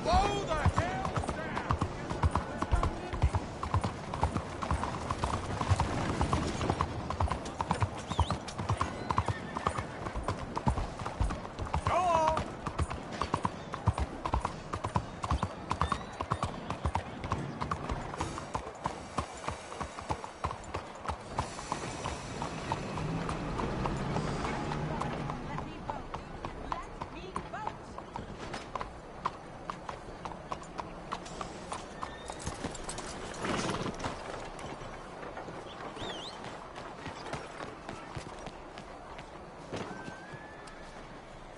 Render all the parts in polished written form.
Slow the hell down! Go on!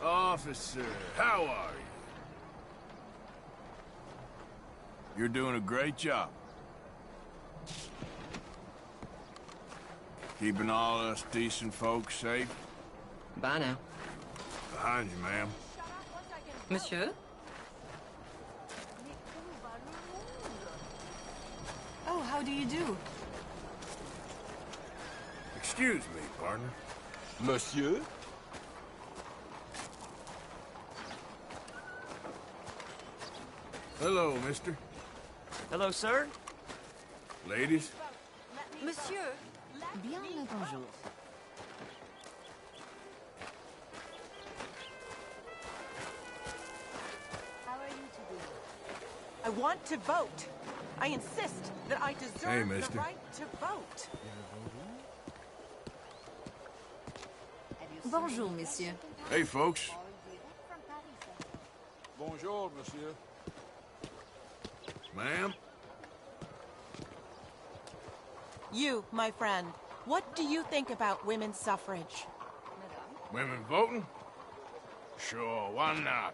Officer, how are you? You're doing a great job. Keeping all us decent folks safe. Bye now. Behind you, ma'am. Monsieur? Oh, how do you do? Excuse me, partner. Monsieur? Hello, mister. Hello, sir. Ladies. Monsieur, bien le bonjour. How are you today? I want to vote. I insist that I deserve Hey, mister. the right to vote. Bonjour, messieurs. Hey, folks. Bonjour, monsieur. Ma'am. You, my friend, what do you think about women's suffrage? Women voting? Sure, why not?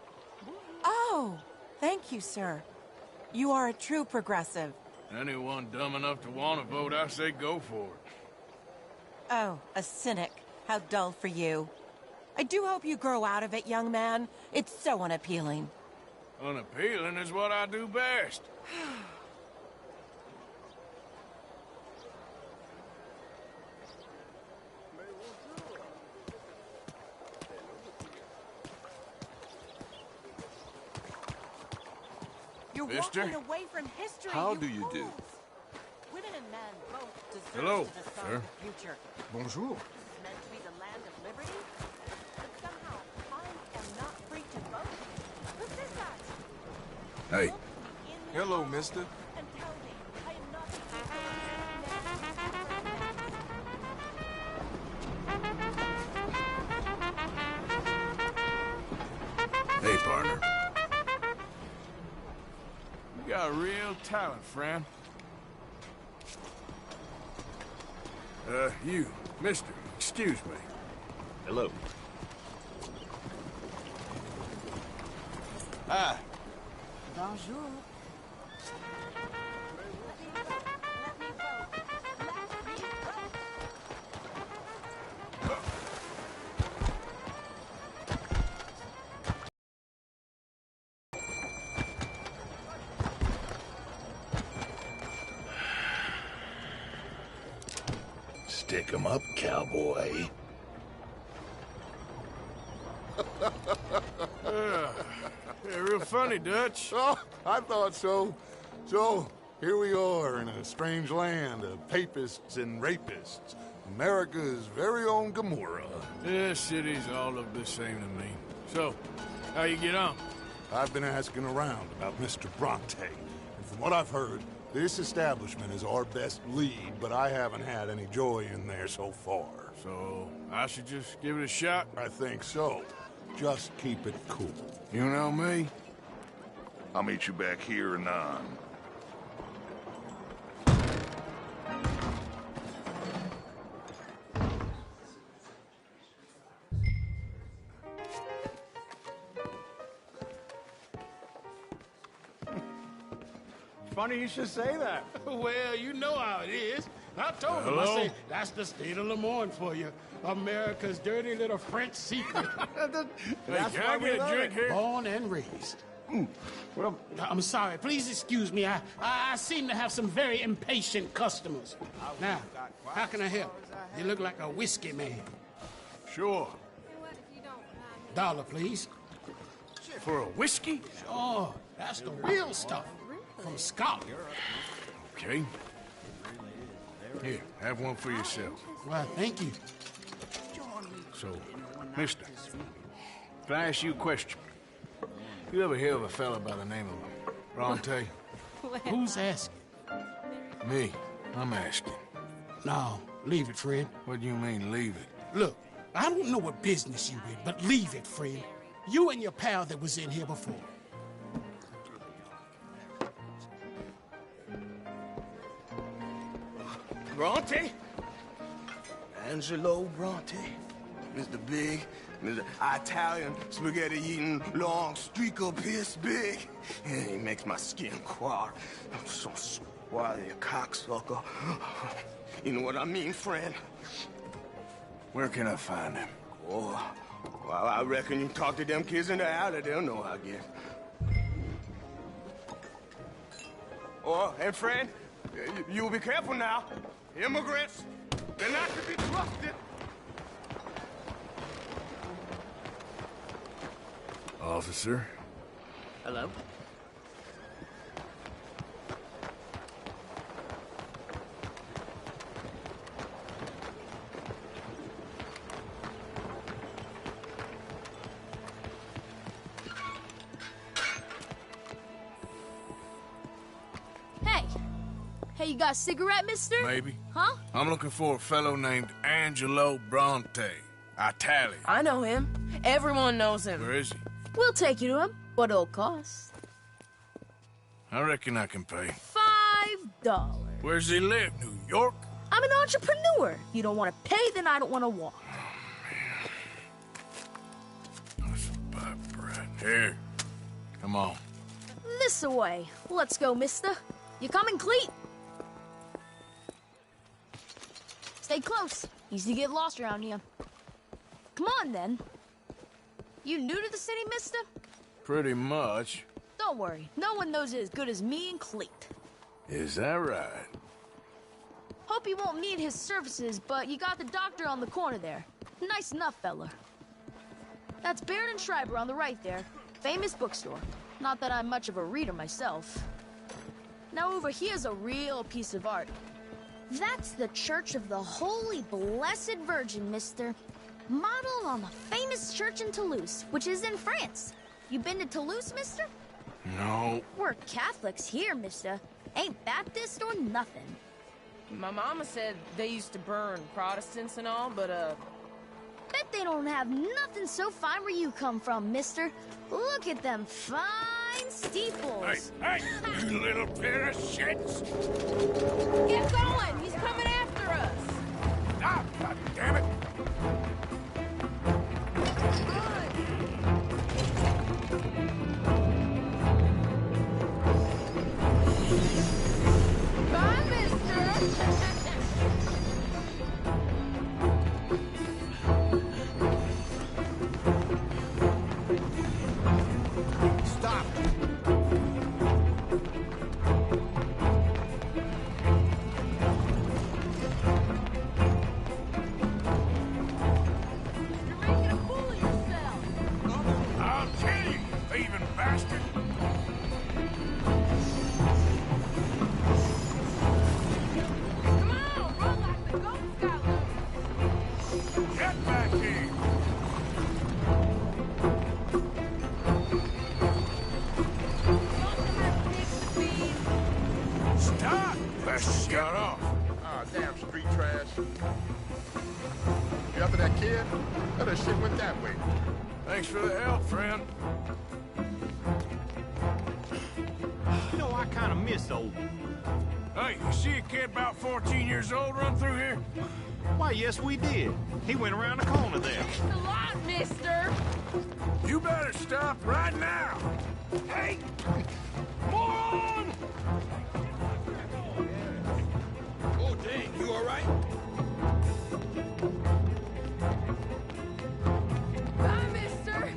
Oh, thank you, sir. You are a true progressive. Anyone dumb enough to want to vote, I say go for it. Oh, a cynic. How dull for you. I do hope you grow out of it, young man. It's so unappealing. Unappealing is what I do best. You're Mister? walking away from history. How do you do? fools. Women and men both deserve Hello, to decide sir. the future. Bonjour. It's meant to be the land of liberty, but somehow I am not free to vote. Who says that? Hey. Look me in the Hello, eye mister. And tell me I am not Hey, partner. You got real talent, friend. You, mister, excuse me. Hello. Hi. Bonjour. Stick 'em up, cowboy. Yeah, real funny, Dutch. Oh, I thought so. So, here we are in a strange land of papists and rapists. America's very own Gomorrah. This cities all look the same to me. So, how you get on? I've been asking around about Mr. Bronte, and from what I've heard, this establishment is our best lead, but I haven't had any joy in there so far. So, I should just give it a shot? I think so. Just keep it cool. You know me? I'll meet you back here anon. Funny you should say that. Well, you know how it is. I told him, Hello? I said, that's the state of Lemoyne for you. America's dirty little French secret. That's can why I we get a love drink it. here? Born and raised. Well, I'm sorry. Please excuse me. I seem to have some very impatient customers. Now, how can I help? You look like a whiskey man. Sure. $1, please. For a whiskey? Oh, that's the real stuff. From Scotland. Okay. Here, have one for yourself. Well, thank you. So, mister, can I ask you a question? You ever hear of a fella by the name of Bronte? Who's asking? Me. I'm asking. No, leave it, friend. What do you mean, leave it? Look, I don't know what business you in, but leave it, friend. You and your pal that was in here before. Bronte? Angelo Bronte. Mr. Big, Mr. Italian spaghetti-eating, long streaker piss big. And he makes my skin crawl. I'm so swarthy, a cocksucker. You know what I mean, friend? Where can I find him? Oh, well, I reckon you talk to them kids in the alley, they'll know, I guess. Oh, and friend, you'll be careful now. Immigrants, they're not to be trusted. Officer? Hello? Hey, you got a cigarette, mister? Maybe. Huh? I'm looking for a fellow named Angelo Bronte. Italian. I know him. Everyone knows him. Where is he? We'll take you to him, but it'll cost I reckon I can pay. $5. Where's he live? New York? I'm an entrepreneur. You don't want to pay, then I don't want to walk. That's a bad bread. Here. Come on. This away. Let's go, mister. You coming, Cleet? Stay close. Easy to get lost around here. Come on, then. You new to the city, mister? Pretty much. Don't worry. No one knows it as good as me and Cleet. Is that right? Hope you won't need his services, but you got the doctor on the corner there. Nice enough, fella. That's Baird and Schreiber on the right there. Famous bookstore. Not that I'm much of a reader myself. Now over here's a real piece of art. That's the Church of the Holy Blessed Virgin, mister. Modeled on the famous church in Toulouse, which is in France. You been to Toulouse, mister? No. We're Catholics here, mister. Ain't Baptist or nothing. My mama said they used to burn Protestants and all, but, Bet they don't have nothing so fine where you come from, mister. Look at them fine steeples. Hey, you little pair of shits! get going! He's coming after us! Ah, God damn it! Bye, mister! Stop. You're making a fool of yourself! I'll kill you, thieving bastard! Come on, run like the Ghost Scout! Get back here! Stop! Let's get off. Ah, damn street trash. You after that kid? Oh, that shit went that way. Thanks for the help, friend. You know, I kind of miss old. Hey, you see a kid about 14 years old run through here? Why, yes, we did. He went around the corner there. Thanks a lot, mister! You better stop right now! Hey! Moron! Oh, dang, you all right? Bye, mister!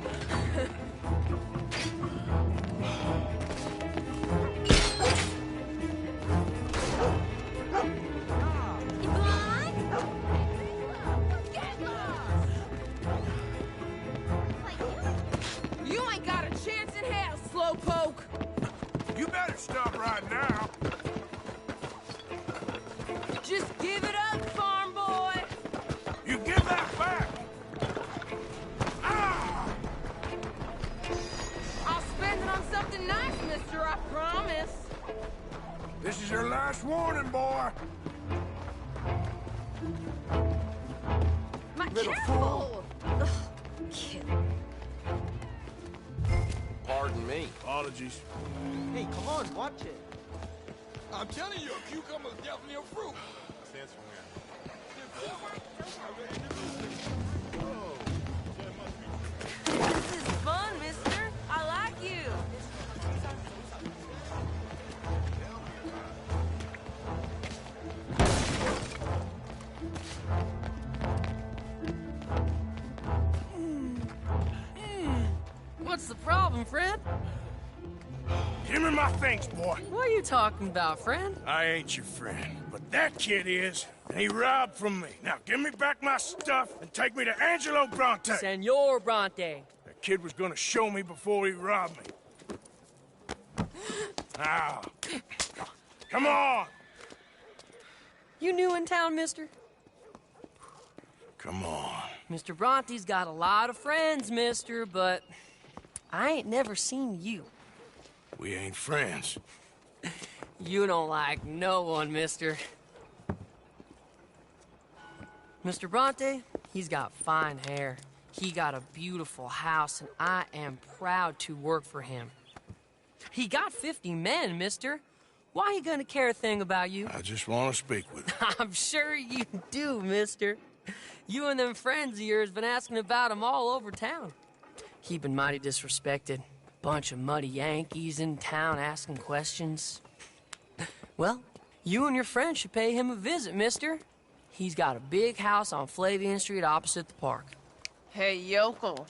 You blind? You ain't got a chance now. Just give it up, farm boy! You give that back! Ah! I'll spend it on something nice, mister, I promise. This is your last warning, boy. Little careful! Ugh, kid. Pardon me. Apologies. Hey, come on, watch it. I'm telling you, a cucumber's definitely a fruit. Since when? This is fun, mister. I like you. What's the problem, Fred? Give me my things, boy. What are you talking about, friend? I ain't your friend, but that kid is, and he robbed from me. Now give me back my stuff and take me to Angelo Bronte. Senor Bronte. That kid was gonna show me before he robbed me. Now, come on. You new in town, mister? Come on. Mr. Bronte's got a lot of friends, mister, but I ain't never seen you. We ain't friends. You don't like no one, mister. Mr. Bronte, he's got fine hair. He got a beautiful house, and I am proud to work for him. He got 50 men, mister. Why he gonna care a thing about you? I just want to speak with him. I'm sure you do, mister. You and them friends of yours been asking about him all over town. He been mighty disrespected. Bunch of muddy Yankees in town asking questions. Well, you and your friend should pay him a visit, mister. He's got a big house on Flavian Street opposite the park. Hey, yokel.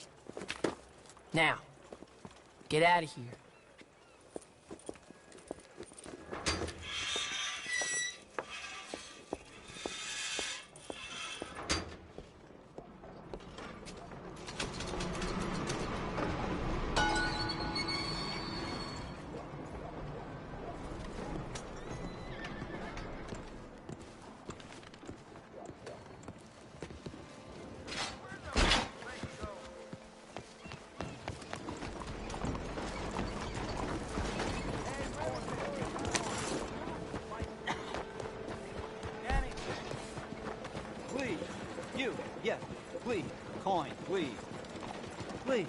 Now, get out of here. Please. You. Yes. Please. Coin. Please. Please.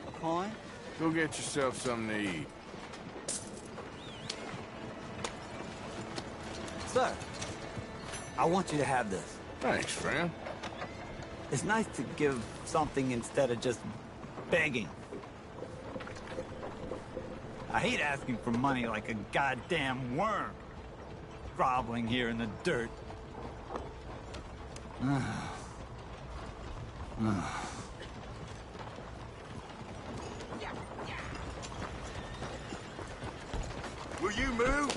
A coin? Go get yourself something to eat. Sir, I want you to have this. Thanks, friend. It's nice to give something instead of just begging. I hate asking for money like a goddamn worm. Groveling here in the dirt. Will you move?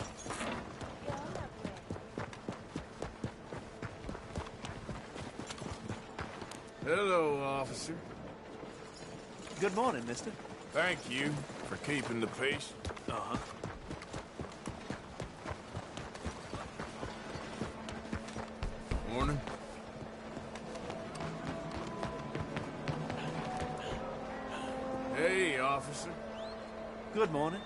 Hello, officer. Good morning, mister. Thank you for keeping the peace. Uh-huh. Morning. Hey, officer. Good morning.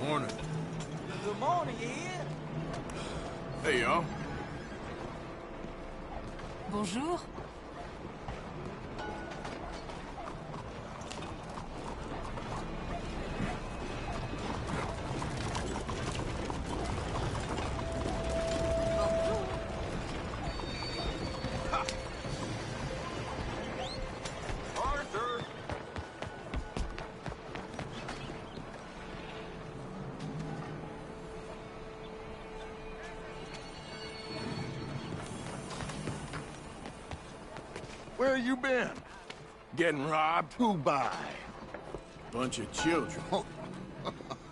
Morning. Good morning, Ian. Hey, y'all. Bonjour. Arthur! Where you been? Getting robbed? Who by? Bunch of children.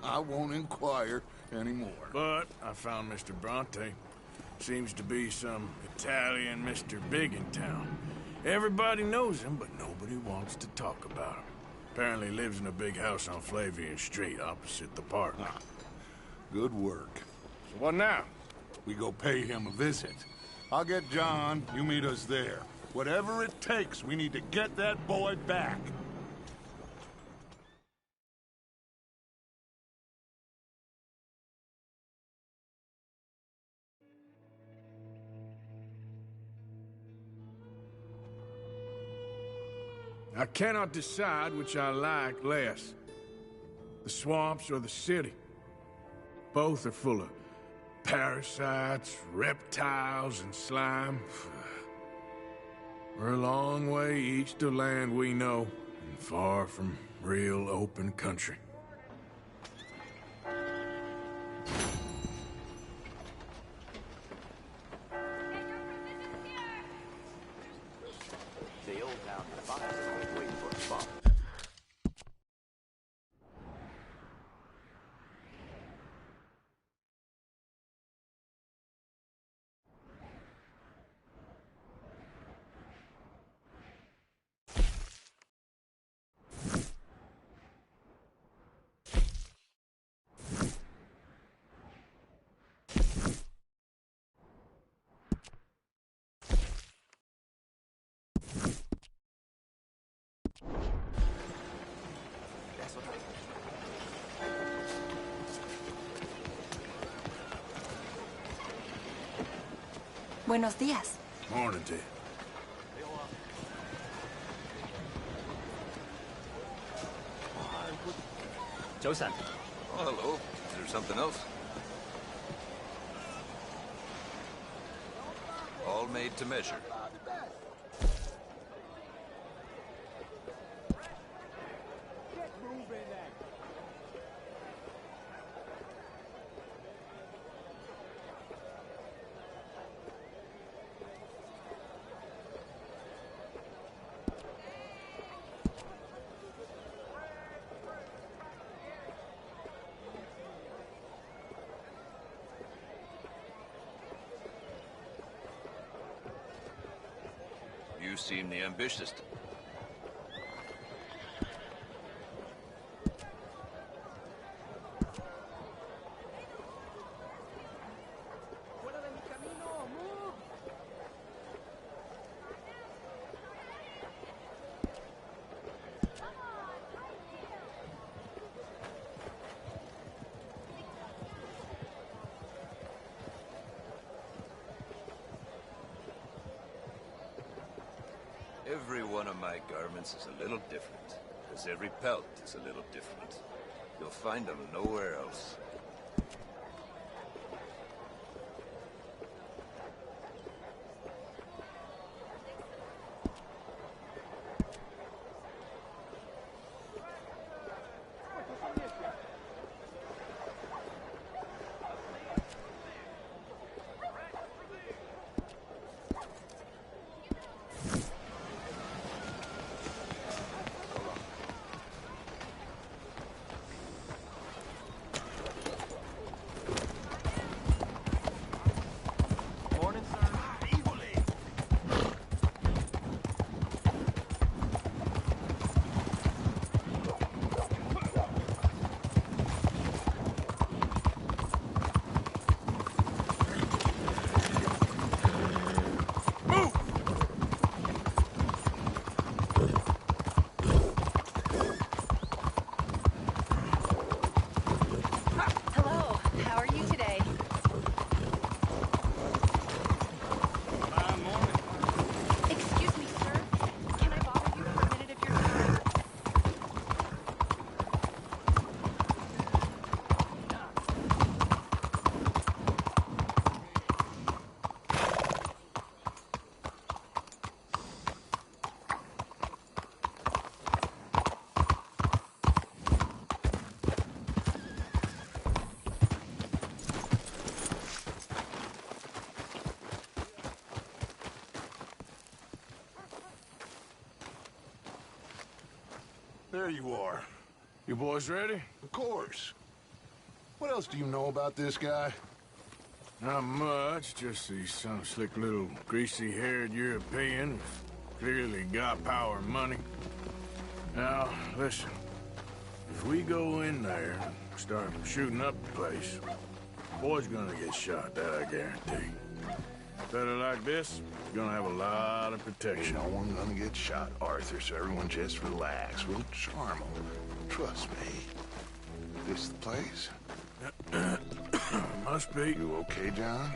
I won't inquire anymore. But I found Mr. Bronte. Seems to be some Italian Mr. Big in town. Everybody knows him, but nobody wants to talk about him. Apparently lives in a big house on Flavian Street, opposite the park. Good work. So what now? We go pay him a visit. I'll get John, you meet us there. Whatever it takes, we need to get that boy back. I cannot decide which I like less. The swamps or the city. Both are full of parasites, reptiles, and slime. We're a long way east of land we know, and far from real open country. Buenos días. Morning to you. Joe-san. Oh, hello. Is there something else? All made to measure. You seem the ambitious. Every one of my garments is a little different, because every pelt is a little different. You'll find them nowhere else. there you are. You boys ready? Of course. What else do you know about this guy? Not much, just he's some slick little greasy-haired European who's clearly got power and money. Now, listen. If we go in there and start shooting up the place, the boy's gonna get shot, that I guarantee. A fella like this is gonna have a lot of protection. Ain't no one gonna get shot, Arthur, so everyone just relax. We'll charm them. Trust me. This the place? Must be. You okay, John?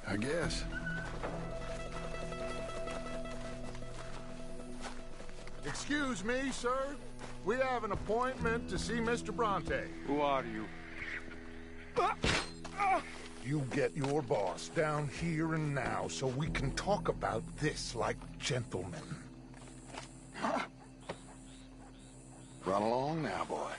I guess. Excuse me, sir. We have an appointment to see Mr. Bronte. Who are you? You get your boss down here and now so we can talk about this like gentlemen. Run along now, boy.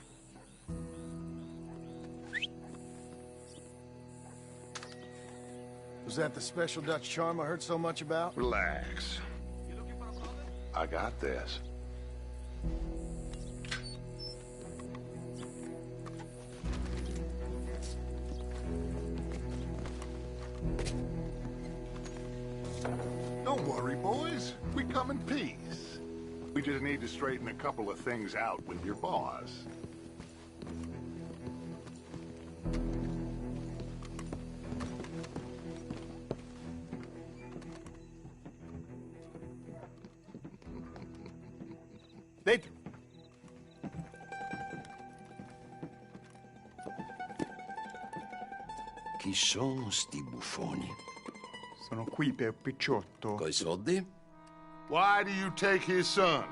Was that the special Dutch charm I heard so much about? Relax. I got this. Don't worry, boys. We come in peace. We just need to straighten a couple of things out with your boss. Dentro. Chi sono sti buffoni? Sono qui per Picciotto. Coi soldi? Why do you take his son?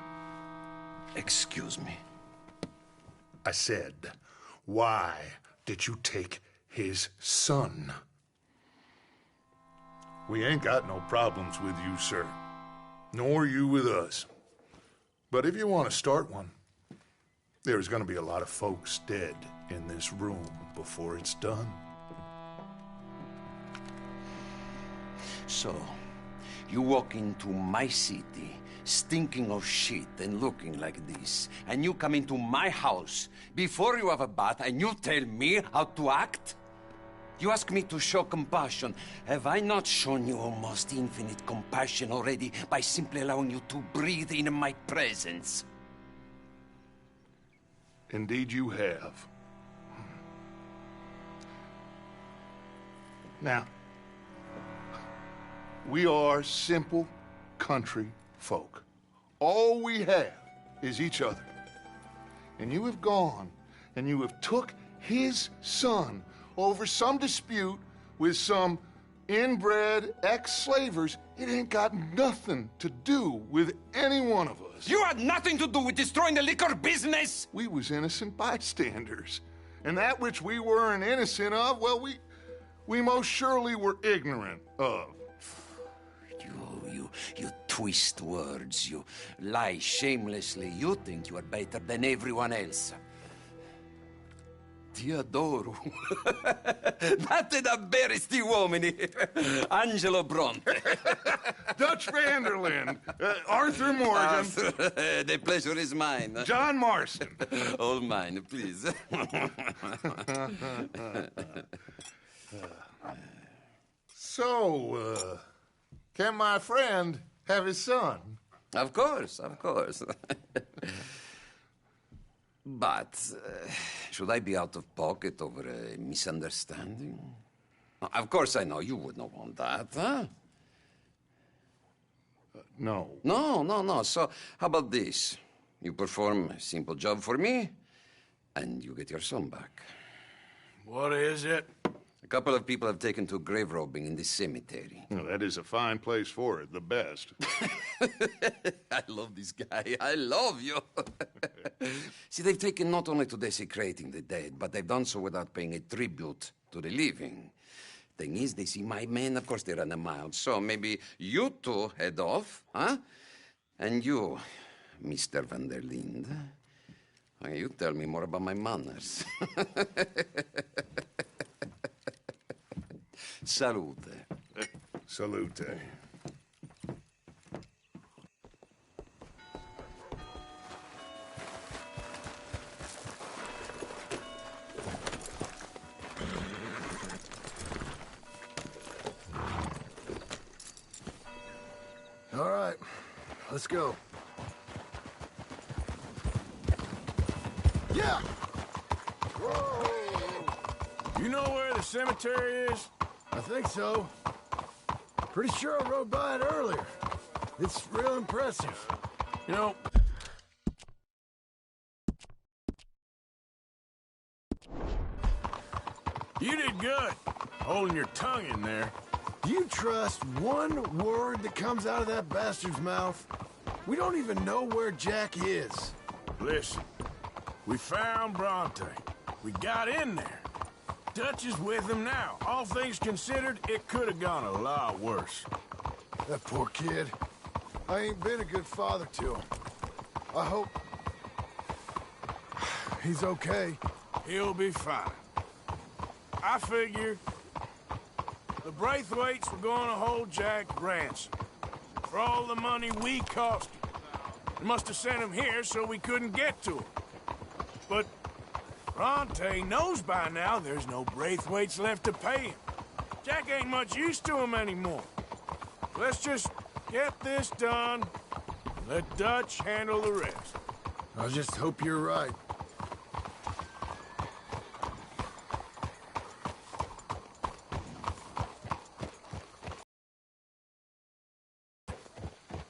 Excuse me. I said, why did you take his son? We ain't got no problems with you, sir. Nor you with us. But if you want to start one, there's going to be a lot of folks dead in this room before it's done. So, you walk into my city, stinking of shit and looking like this, and you come into my house before you have a bath and you tell me how to act? You ask me to show compassion. Have I not shown you almost infinite compassion already by simply allowing you to breathe in my presence? Indeed you have. Now, we are simple country folk. All we have is each other. And you have gone and you have took his son over some dispute with some inbred ex-slavers. It ain't got nothing to do with any one of us. You had nothing to do with destroying the liquor business! We was innocent bystanders. And that which we weren't innocent of, well, we most surely were ignorant of. You twist words, you lie shamelessly. You think you are better than everyone else. Ti adoro. Vattene a bere sti uomini. Angelo Bronte. Dutch Vanderlyn. Arthur Morgan. Arthur, the pleasure is mine. John Marston. All mine, please. So, can my friend have his son? Of course, of course. But, should I be out of pocket over a misunderstanding? Of course I know you would not want that, huh? No. No. So, how about this? You perform a simple job for me, and you get your son back. What is it? A couple of people have taken to grave robbing in this cemetery. Well, that is a fine place for it, the best. I love this guy. I love you. See, they've taken not only to desecrating the dead, but they've done so without paying a tribute to the living. Thing is, they see my men, of course they run a mile. So maybe you two head off, huh? And you, Mr. Van der Linde, you tell me more about my manners. Salute. Salute. All right, let's go. Yeah! You know where the cemetery is? I think so. Pretty sure I rode by it earlier. It's real impressive. You know, you did good, holding your tongue in there. Do you trust one word that comes out of that bastard's mouth? We don't even know where Jack is. Listen, we found Bronte. We got in there. Dutch is with him now. All things considered, it could have gone a lot worse. That poor kid. I ain't been a good father to him. I hope he's okay. He'll be fine. I figure the Braithwaites were going to hold Jack ransom for all the money we cost him. They must have sent him here so we couldn't get to him. But Bronte knows by now there's no Braithwaites left to pay him. Jack ain't much use to him anymore. Let's just get this done and let Dutch handle the rest. I just hope you're right.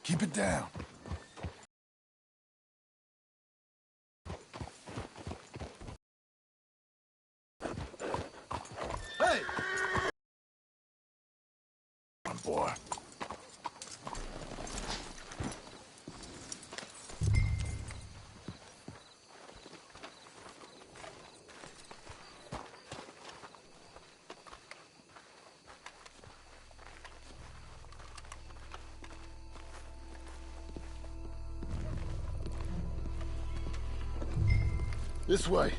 Keep it down. Hey! Come on, boy. This way.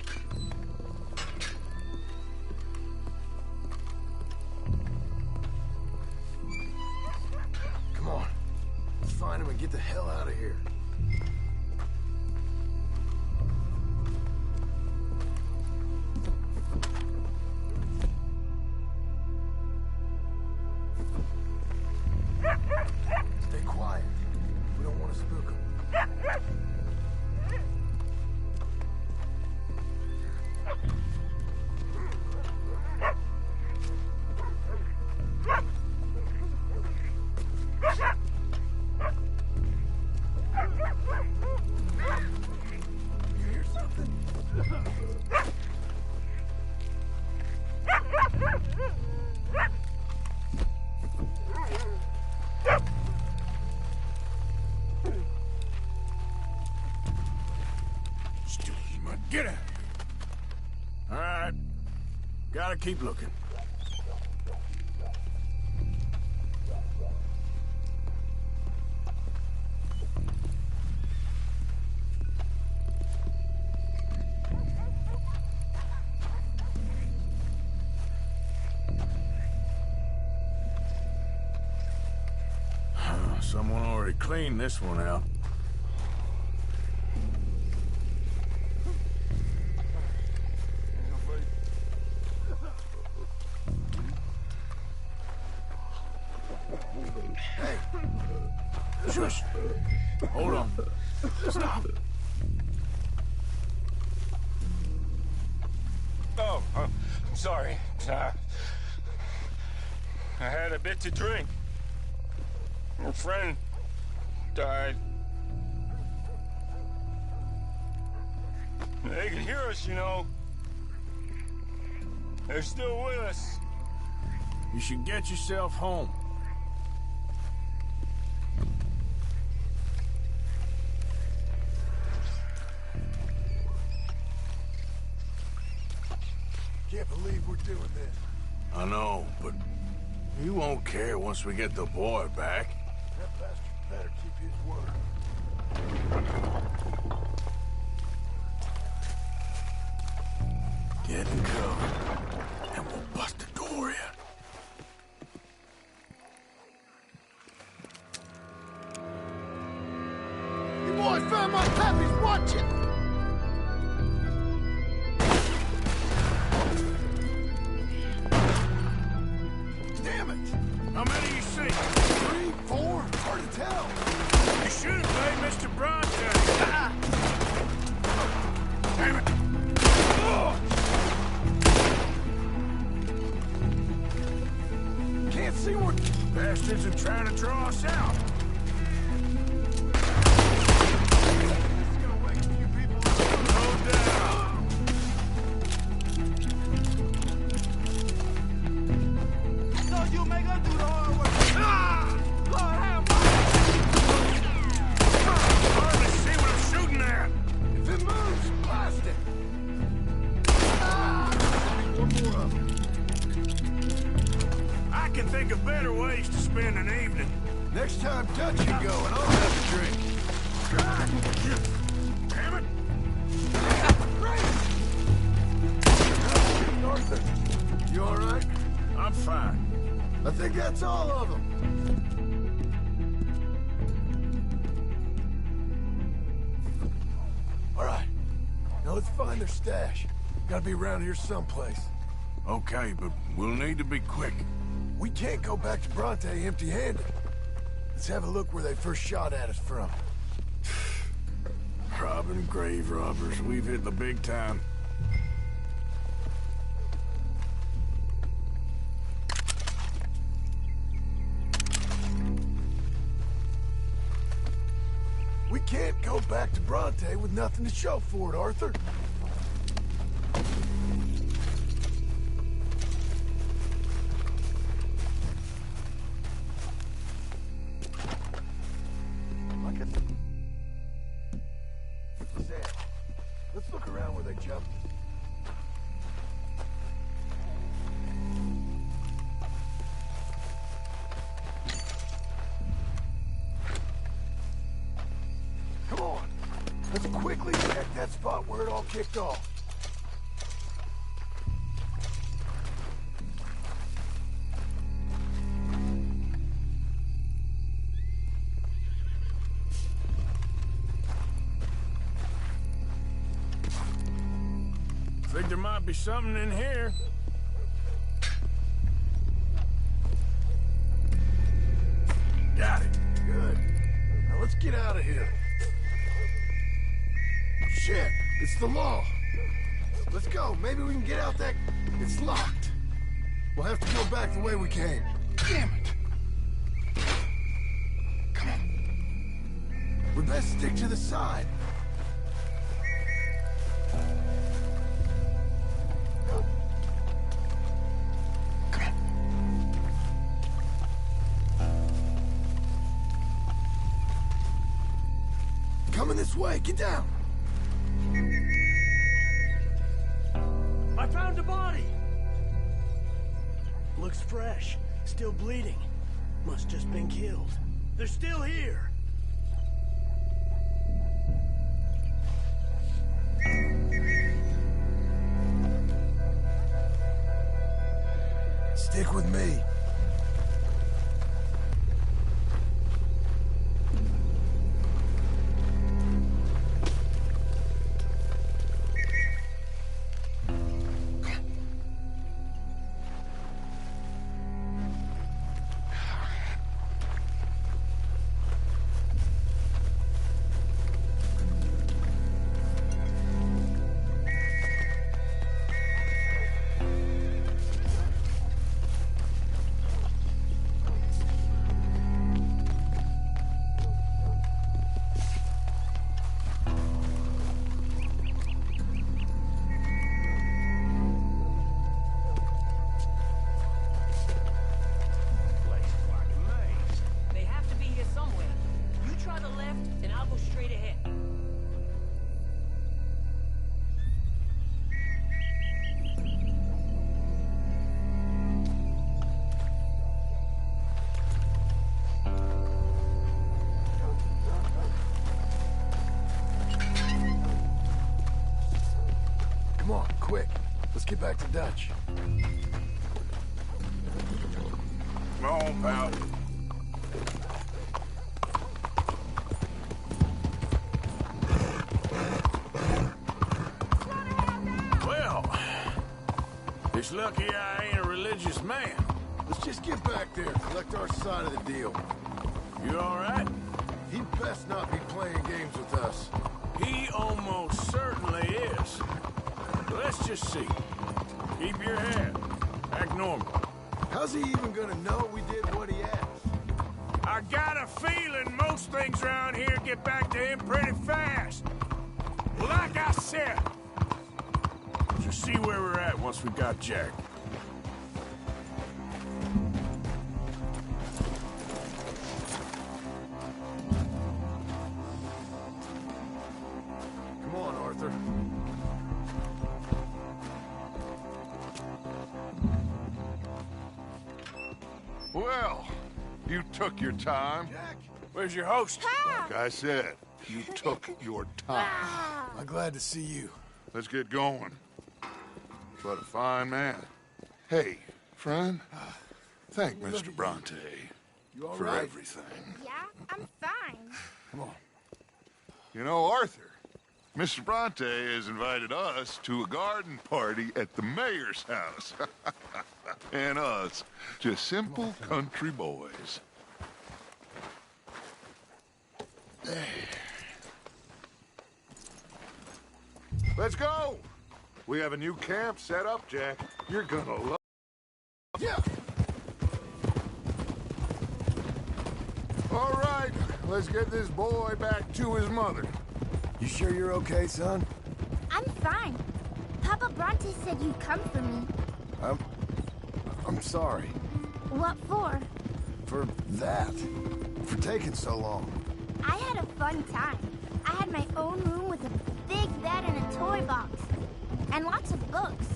Come on. Let's find him and get the hell out of here. Stay quiet. We don't want to spook him. Get out. All right. Gotta keep looking. Someone already cleaned this one out. Shush. Hold on. Stop. Oh, I'm sorry. I had a bit to drink. Your friend died. They can hear us, you know. They're still with us. You should get yourself home. Can't believe we're doing this. I know, but you won't care once we get the boy back. That bastard better keep his word. Get in cover, and we'll bust the door in. You boys found my puppies, watch it! Damn it! How many you see? 3, 4, hard to tell. Bastards are trying to draw us out. No doubt. So you make us do the hard work. Ah! Lord have Hardly see what I'm shooting at. If it moves, blast it! One more of them. I can think of better ways to spend an evening. Next time Dutch you go, and I'll have a drink. God! Damn it! Arthur, you all right? I'm fine. I think that's all of them. All right. Now let's find their stash. Gotta be around here someplace. Okay, but we'll need to be quick. We can't go back to Bronte empty-handed. Let's have a look where they first shot at us from. Robbing grave robbers. We've hit the big time. We can't go back to Bronte with nothing to show for it, Arthur. Let's look around where they jumped. Come on. Let's quickly check that spot where it all kicked off. Think there might be something in here. Got it. Good. Now let's get out of here. Shit, it's the law. Let's go. Maybe we can get out that... It's locked. We'll have to go back the way we came. Damn it. Come on. We best stick to the side. Coming this way, get down! I found a body! Looks fresh, still bleeding. Must just been killed. They're still here! Stick with me. Come on, quick. Let's get back to Dutch. Come on, pal. Well, it's lucky I ain't a religious man. Let's just get back there, collect our side of the deal. You all right? He'd best not be playing games with us. He almost certainly is. Let's just see. Keep your head. Act normal. How's he even gonna know we did what he asked? feeling most things around here get back to him pretty fast. Like I said, just see where we're at once we got Jack. Come on, Arthur. Well, you took your time. Jack! Where's your host? Like I said, you took your time. I'm glad to see you. Let's get going. What a fine man. Hey, friend, thank Mr. Bronte for right? everything. Yeah, I'm fine. Come on. You know, Arthur, Mr. Bronte has invited us to a garden party at the mayor's house. And us, just simple country boys. Let's go! We have a new camp set up, Jack. You're gonna love it. Yeah! All right, let's get this boy back to his mother. You sure you're okay, son? I'm fine. Papa Bronte said you'd come for me. I'm sorry. What for? For that. For taking so long. I had a fun time. I had my own room with a big bed and a toy box. And lots of books.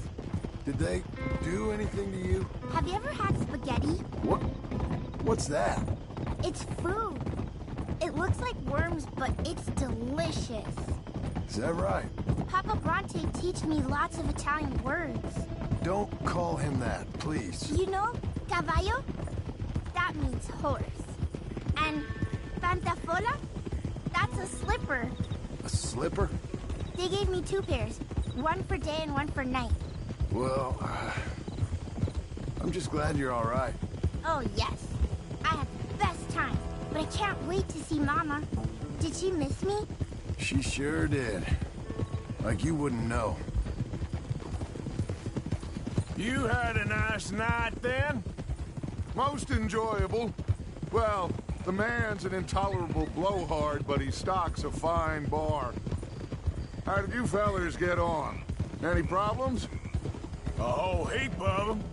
Did they do anything to you? Have you ever had spaghetti? What's that? It's food. It looks like worms, but it's delicious. Is that right? Papa Bronte teach me lots of Italian words. Don't call him that, please. You know, caballo? That means horse. And pantafola? That's a slipper. A slipper? They gave me 2 pairs. One for day and one for night. Well, I'm just glad you're all right. Oh, yes. I had the best time. But I can't wait to see Mama. Did she miss me? She sure did. Like you wouldn't know. You had a nice night then? Most enjoyable. Well, the man's an intolerable blowhard, but he stocks a fine bar. How did you fellers get on? Any problems? A whole heap of them.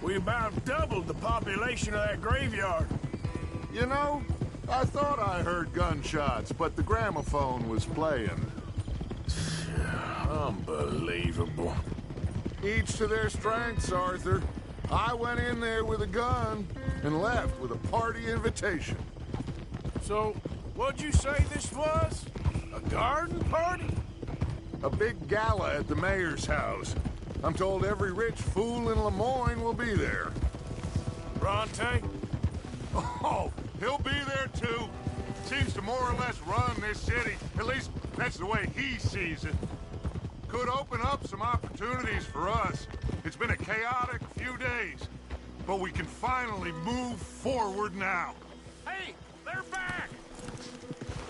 We about doubled the population of that graveyard. You know, I thought I heard gunshots, but the gramophone was playing. Unbelievable. Each to their strengths, Arthur. I went in there with a gun and left with a party invitation. So, what'd you say this was? A garden party? A big gala at the mayor's house. I'm told every rich fool in Lemoyne will be there. Bronte? Oh, he'll be there too. Seems to more or less run this city. At least, that's the way he sees it. Could open up some opportunities for us. It's been a chaotic few days, but we can finally move forward now. Hey, they're back!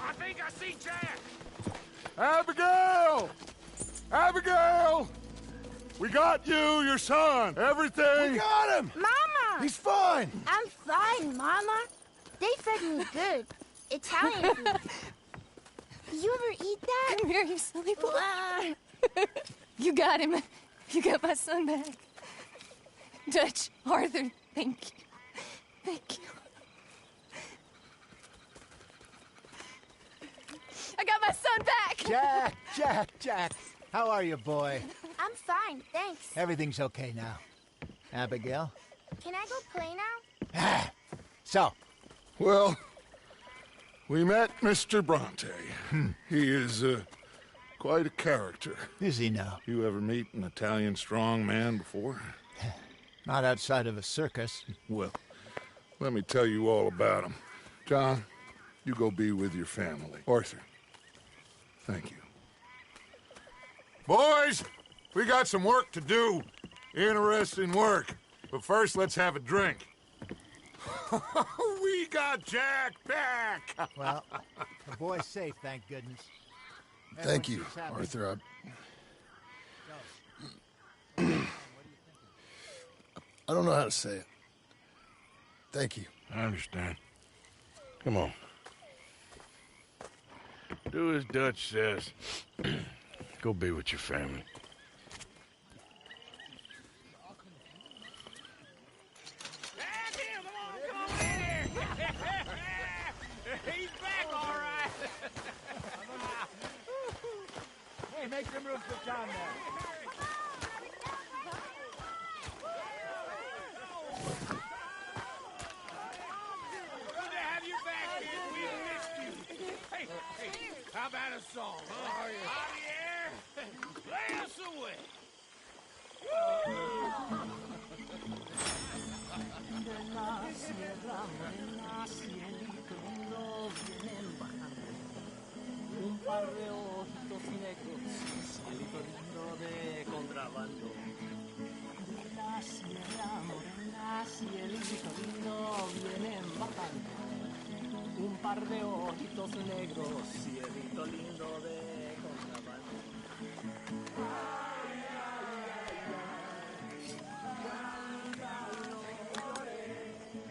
I think I see Jack! Abigail! Abigail! We got you, your son, everything. We got him! Mama! He's fine! I'm fine, Mama. They fed me good. Italian food. You ever eat that? Come here, you silly boy. You got him. You got my son back. Dutch, Arthur, thank you. Thank you. I got my son back! Jack. How are you, boy? I'm fine, thanks. Everything's okay now. Abigail? Can I go play now? So? Well, we met Mr. Bronte. He is quite a character. Is he now? You ever meet an Italian strong man before? Not outside of a circus. Well, let me tell you all about him. John, you go be with your family. Arthur, thank you. Boys, we got some work to do. Interesting work. But first, let's have a drink. We got Jack back! Well, the boy's safe, thank goodness. Thank you, Arthur. I don't know how to say it. Thank you. I understand. Come on. Do as Dutch says. Go be with your family. He's back, all right. Hey, make some room for John there. Good to have you back, kid. We missed you. Hey, how about a song? Javier, lay us away. Un par de ojitos negros, cielito lindo de contrabando. De la sierra morena, cielito lindo, vienen bajando. Un par de ojitos negros, cielito lindo de contrabando.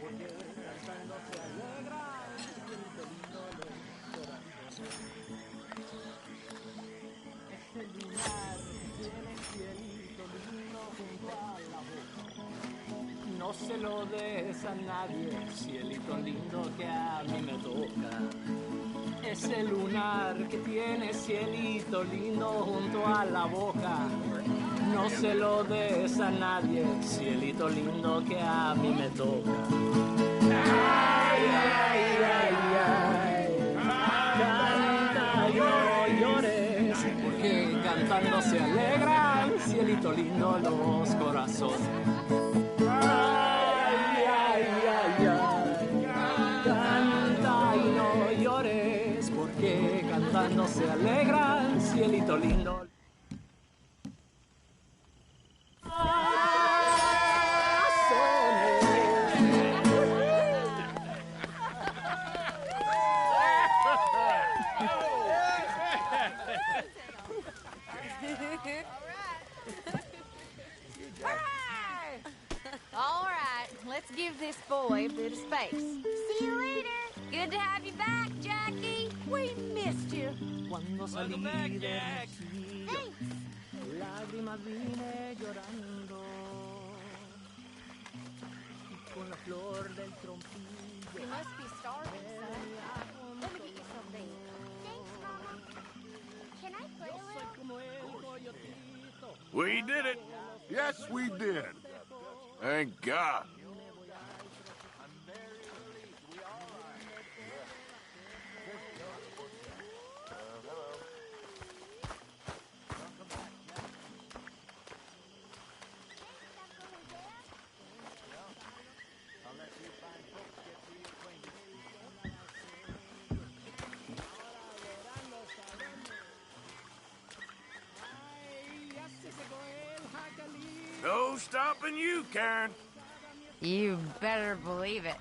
Porque cantando se alegra, cielito lindo de corazón. Este lunar tiene cielito lindo junto a la boca. No se lo des a nadie, cielito lindo que a mí me toca. Ese lunar que tiene cielito lindo junto a la boca. No se lo des a nadie, cielito lindo que a mí me toca. Ay, ay, ay, ay. Canta y no llores, porque cantando se alegran, cielito lindo, los corazones. Ay, ay, ay, ay. Canta y no llores, porque cantando se alegran, cielito lindo. All right, let's give this boy a bit of space. See you later. Good to have you back, Jackie. We missed you. Cuando salí de aquí, lágrimas vine llorando. Y con la flor del trompillo. You must be starving, son. Let me get you something. Thanks, Mama. Can I play a little? We did it. Yes, we did. Thank God. No stopping you, Karen. You better believe it.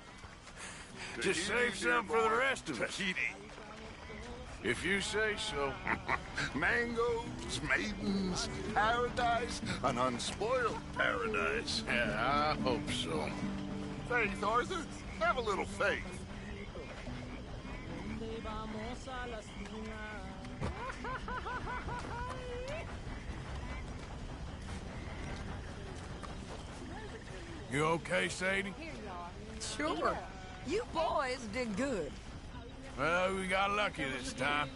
Just save some for the rest of us. If you say so. Mangoes, maidens, paradise, an unspoiled paradise. Yeah, I hope so. Faith, Arthur. Have a little faith. You okay, Sadie? Sure. You boys did good. Well, we got lucky this time.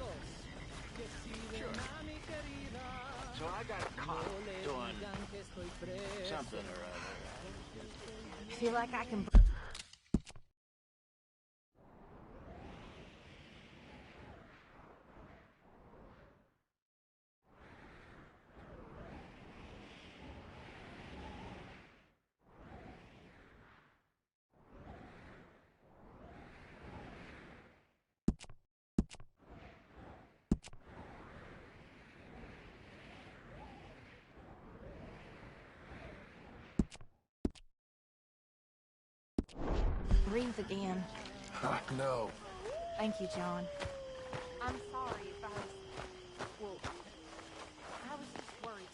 So I got caught doing something or other. I feel like I can... Breathe again. No. Thank you, John. I'm sorry if I was... Well, I was just worried.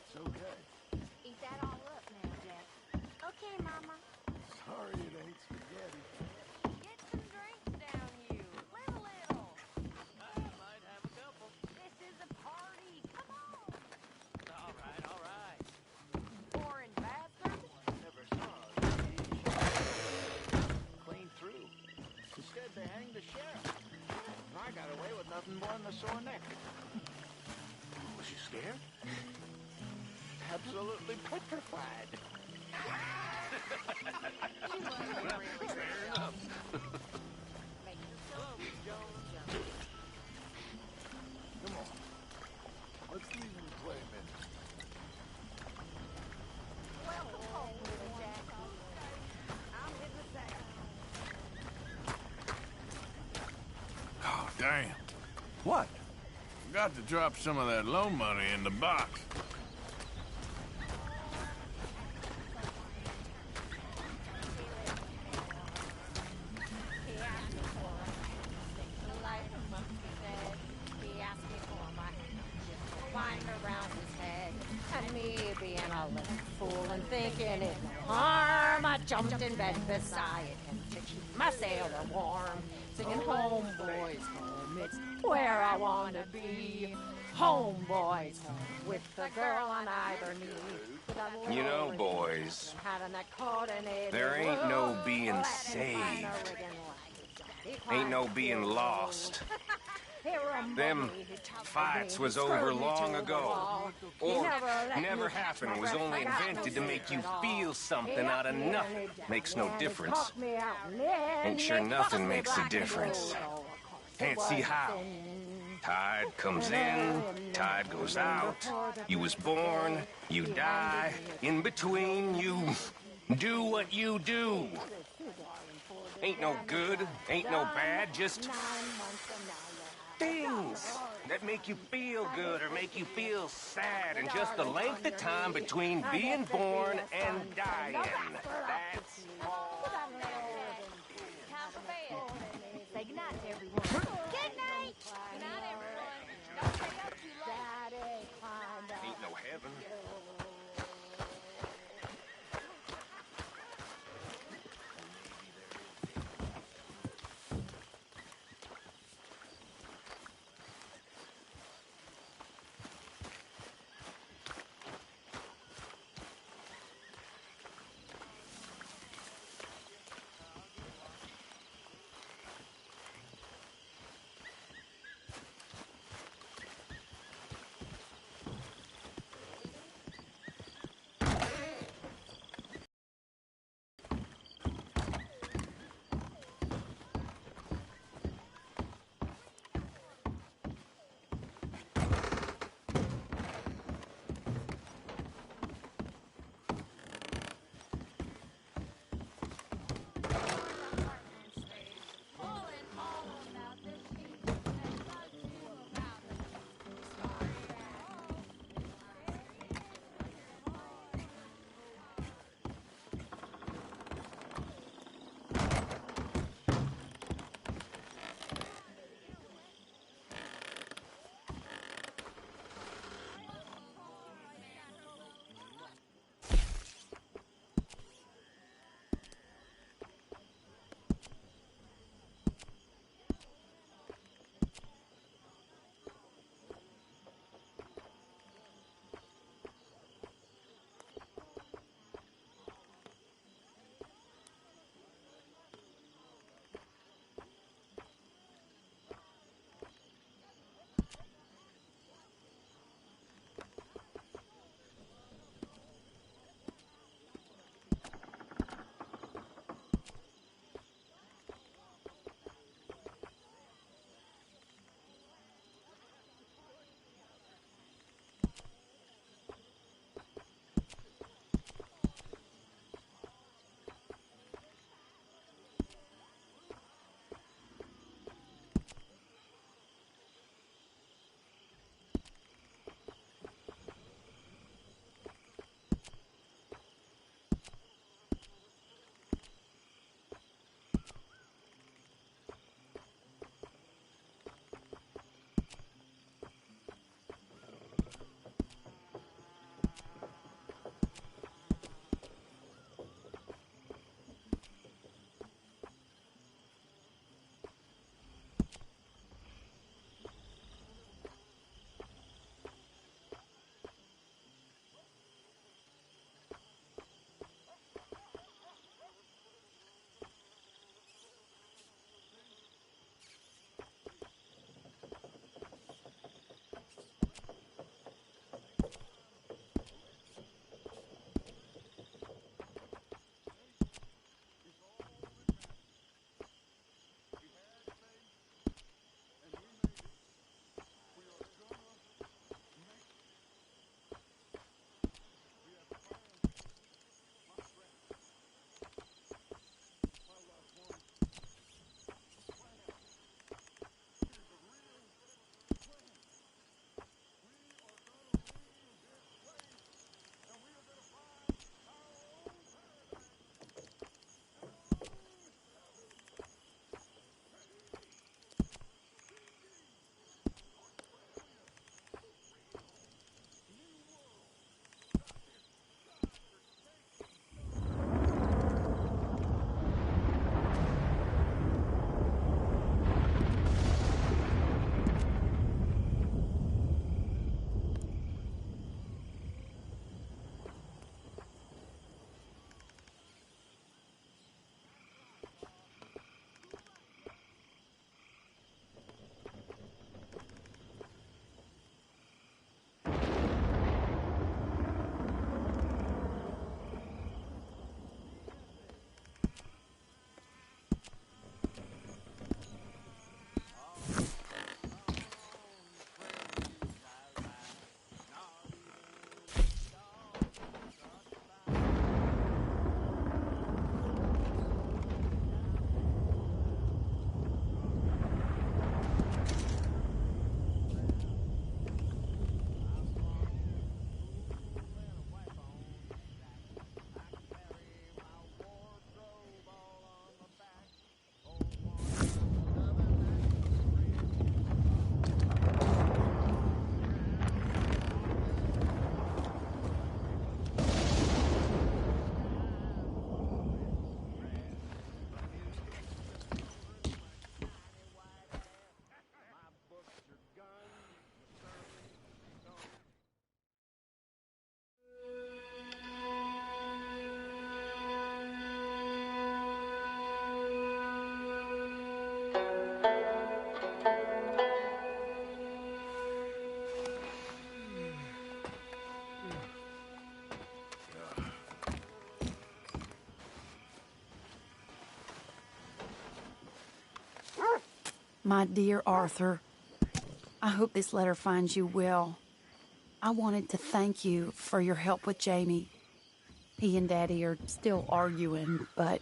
It's okay. Eat that all up now, Jack. Okay, Mama. Sorry it ain't spaghetti. nothing more than a sore neck. Was she scared? Absolutely petrified. Fair enough. Come on. Let's leave him to play a minute. Welcome home, little Jack. I'm in the sack. Oh, damn. What? Forgot to drop some of that loan money in the box. Thinking it no harm, I jumped in bed beside it and fixed my sailor warm, singing home boys home, it's where I want to be. Home boys home, with the girl on either knee. You know, boys, there ain't no being saved. Ain't no being lost. Them fights was over long ago. Or never happened, was only invented to make you feel something out of nothing. Makes no difference. Ain't sure nothing makes a difference. Can't see how. Tide comes in, tide goes out. You was born, you die. In between, you do what you do. Ain't no good, ain't no bad, just things that make you feel good or make you feel sad, and just the length of time between being born and dying. That's all. Say goodnight to everyone. Good night. Good night, everyone. Don't stay up too late. Ain't no heaven. My dear Arthur, I hope this letter finds you well. I wanted to thank you for your help with Jamie. He and Daddy are still arguing, but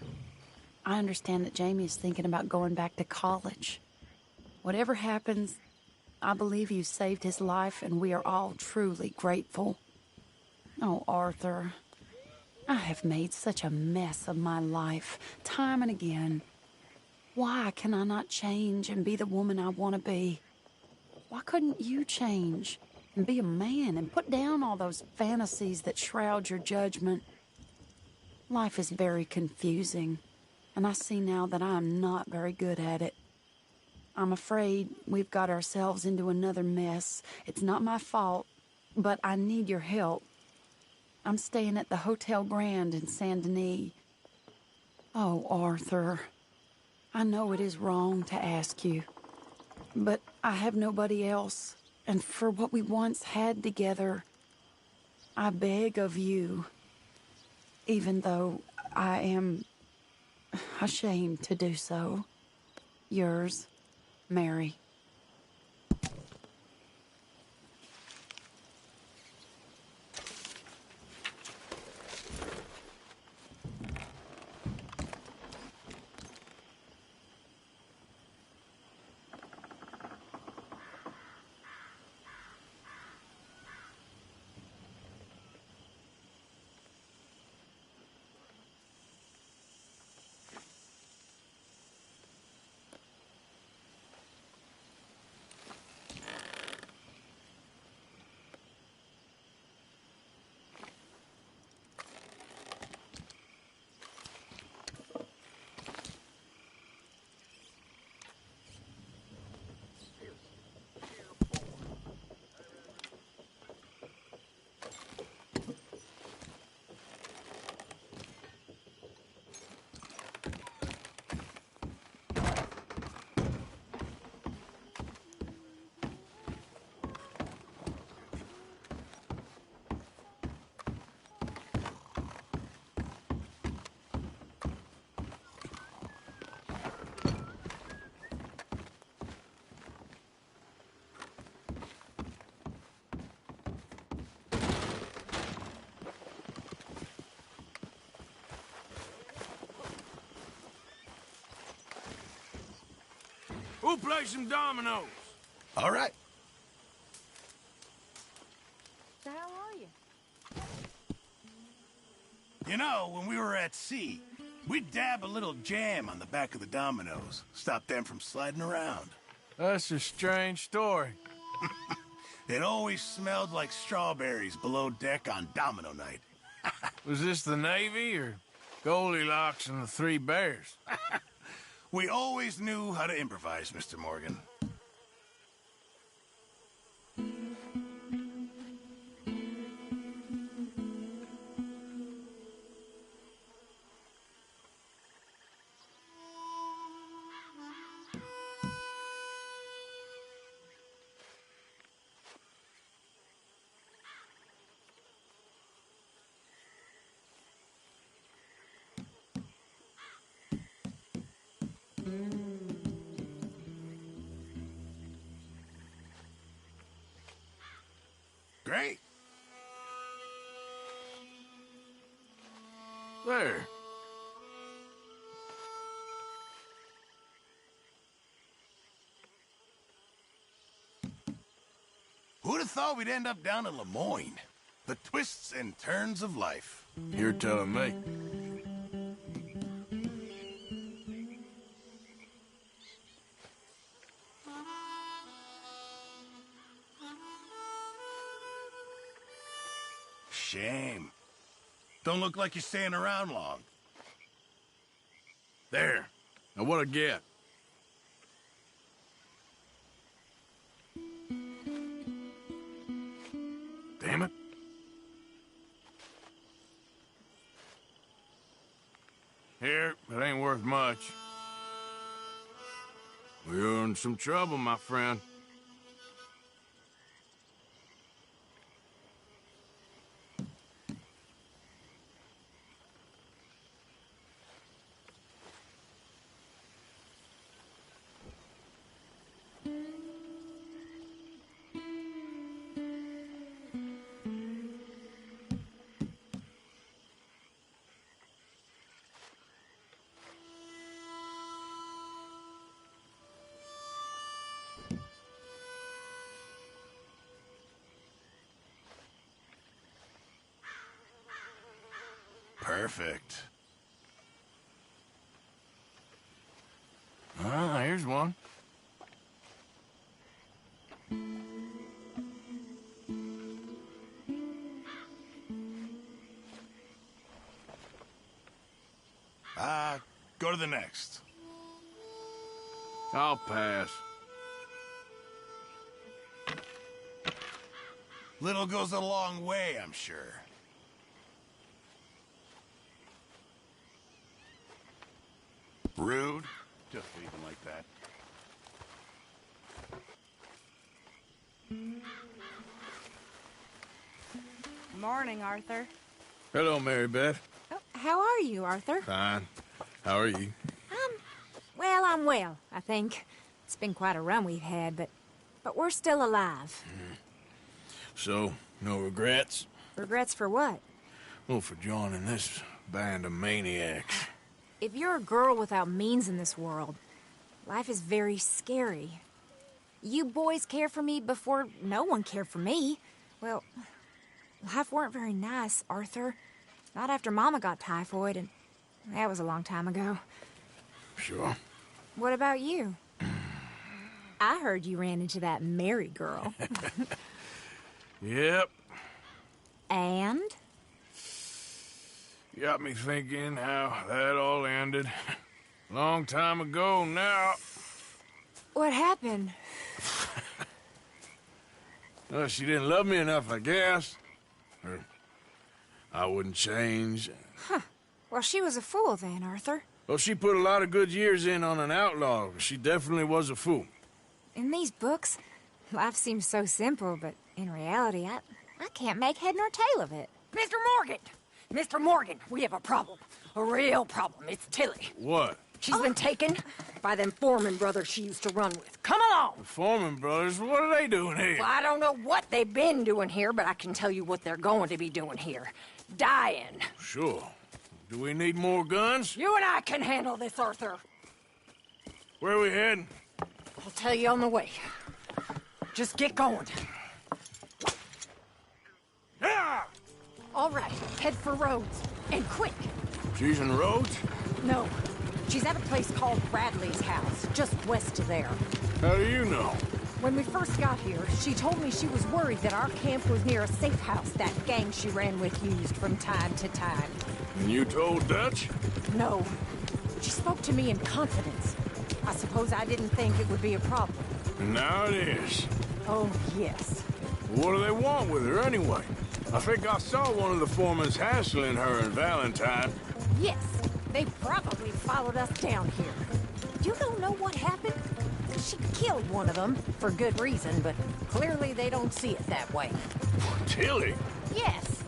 I understand that Jamie is thinking about going back to college. Whatever happens, I believe you saved his life, and we are all truly grateful. Oh, Arthur, I have made such a mess of my life, time and again. Why can I not change and be the woman I want to be? Why couldn't you change and be a man and put down all those fantasies that shroud your judgment? Life is very confusing, and I see now that I am not very good at it. I'm afraid we've got ourselves into another mess. It's not my fault, but I need your help. I'm staying at the Hotel Grand in Saint Denis. Oh, Arthur, I know it is wrong to ask you, but I have nobody else, and for what we once had together, I beg of you, even though I am ashamed to do so. Yours, Mary. We'll play some dominoes. All right. So how are you? You know, when we were at sea, we'd dab a little jam on the back of the dominoes, stop them from sliding around. That's a strange story. It always smelled like strawberries below deck on domino night. Was this the Navy or Goldilocks and the Three Bears? We always knew how to improvise, Mr. Morgan. Great. There. Who'd have thought we'd end up down in Lemoyne? The twists and turns of life. You're telling me. Shame. Don't look like you're staying around long. There. Now what'd I get? Damn it. Here, it ain't worth much. We're in some trouble, my friend. Perfect. Ah, here's one. Go to the next. I'll pass. Little goes a long way, I'm sure. Rude. Just leave him like that. Morning, Arthur. Hello, Mary Beth. Oh, how are you, Arthur? Fine. How are you? Well, I'm well, I think. It's been quite a run we've had, but we're still alive. So, no regrets? Regrets for what? Well, for joining this band of maniacs. If you're a girl without means in this world, life is very scary. You boys cared for me before no one cared for me. Well, life weren't very nice, Arthur. Not after Mama got typhoid, and that was a long time ago. Sure. What about you? I heard you ran into that Mary girl. Yep. And? Got me thinking how that all ended. Long time ago now. What happened? Well, she didn't love me enough, I guess. Or I wouldn't change. Huh. Well, she was a fool then, Arthur. Well, she put a lot of good years in on an outlaw. She definitely was a fool. In these books, life seems so simple, but in reality, I can't make head nor tail of it. Mr. Morgan! Mr. Morgan, we have a problem. A real problem. It's Tilly. What? She's been taken by them Foreman brothers she used to run with. Come along! The Foreman brothers? What are they doing here? Well, I don't know what they've been doing here, but I can tell you what they're going to be doing here. Dying. Sure. Do we need more guns? You and I can handle this, Arthur. Where are we heading? I'll tell you on the way. Just get going. Yeah! All right, head for Rhodes. And quick. She's in Rhodes? No. She's at a place called Bradley's house, just west of there. How do you know? When we first got here, she told me she was worried that our camp was near a safe house that gang she ran with used from time to time. And you told Dutch? No. She spoke to me in confidence. I suppose I didn't think it would be a problem. And now it is. Oh, yes. What do they want with her anyway? I think I saw one of the foremans hassling her and Valentine. Yes. They probably followed us down here. You don't know what happened? She killed one of them, for good reason, but clearly they don't see it that way. Tilly? Yes.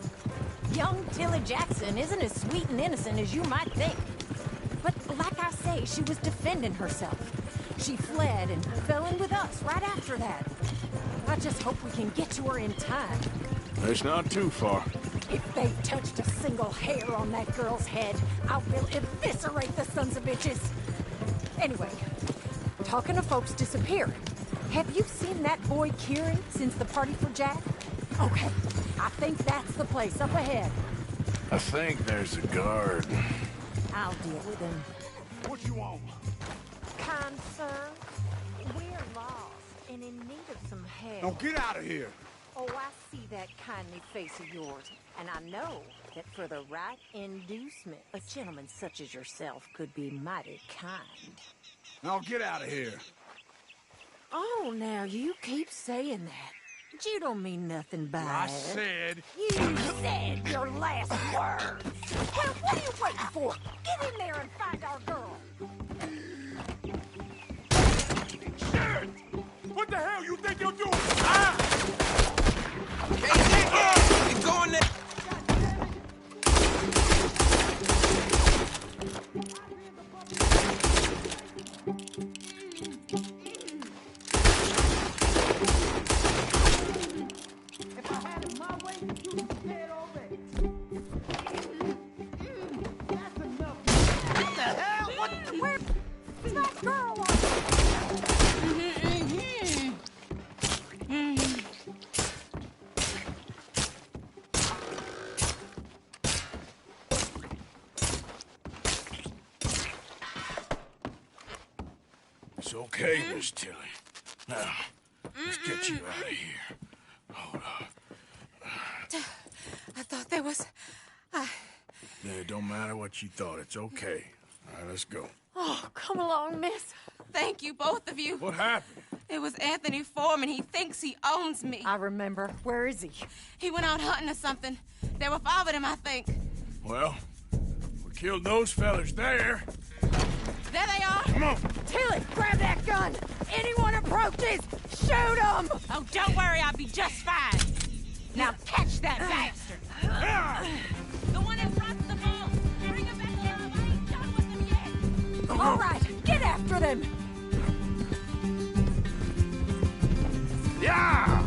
Young Tilly Jackson isn't as sweet and innocent as you might think. But like I say, she was defending herself. She fled and fell in with us right after that. I just hope we can get to her in time. It's not too far. If they've touched a single hair on that girl's head, I will eviscerate the sons of bitches. Anyway, talking of folks disappearing, have you seen that boy Kieran since the party for Jack? Okay, I think that's the place up ahead. I think there's a guard. I'll deal with him. What you want? Kind sir, we're lost and in need of some help. Now get out of here. Oh, I see that kindly face of yours, and I know that for the right inducement, a gentleman such as yourself could be mighty kind. Now get out of here. Oh, now you keep saying that. But you don't mean nothing by I it. said... You said your last words. Well, what are you waiting for? Get in there and find our girl. Shit! What the hell you think you're doing? Ah! Keep going there. If I had it my way, you'd be dead already. That's enough. What the hell? What It's okay, Miss Tilly. Now, let's get you out of here. Hold up. I thought there was... Yeah, it don't matter what you thought. It's okay. All right, let's go. Oh, come along, miss. Thank you, both of you. What happened? It was Anthony Foreman. He thinks he owns me. I remember. Where is he? He went out hunting or something. There were 5 of them, I think. Well, we killed those fellas there. There they are. Come on. Tilly, grab that gun. Anyone approaches, shoot them. Oh, don't worry. I'll be just fine. Now catch that bastard. The one in front of the boat. Bring him back alive. I ain't done with them yet. All right, get after them. Yeah!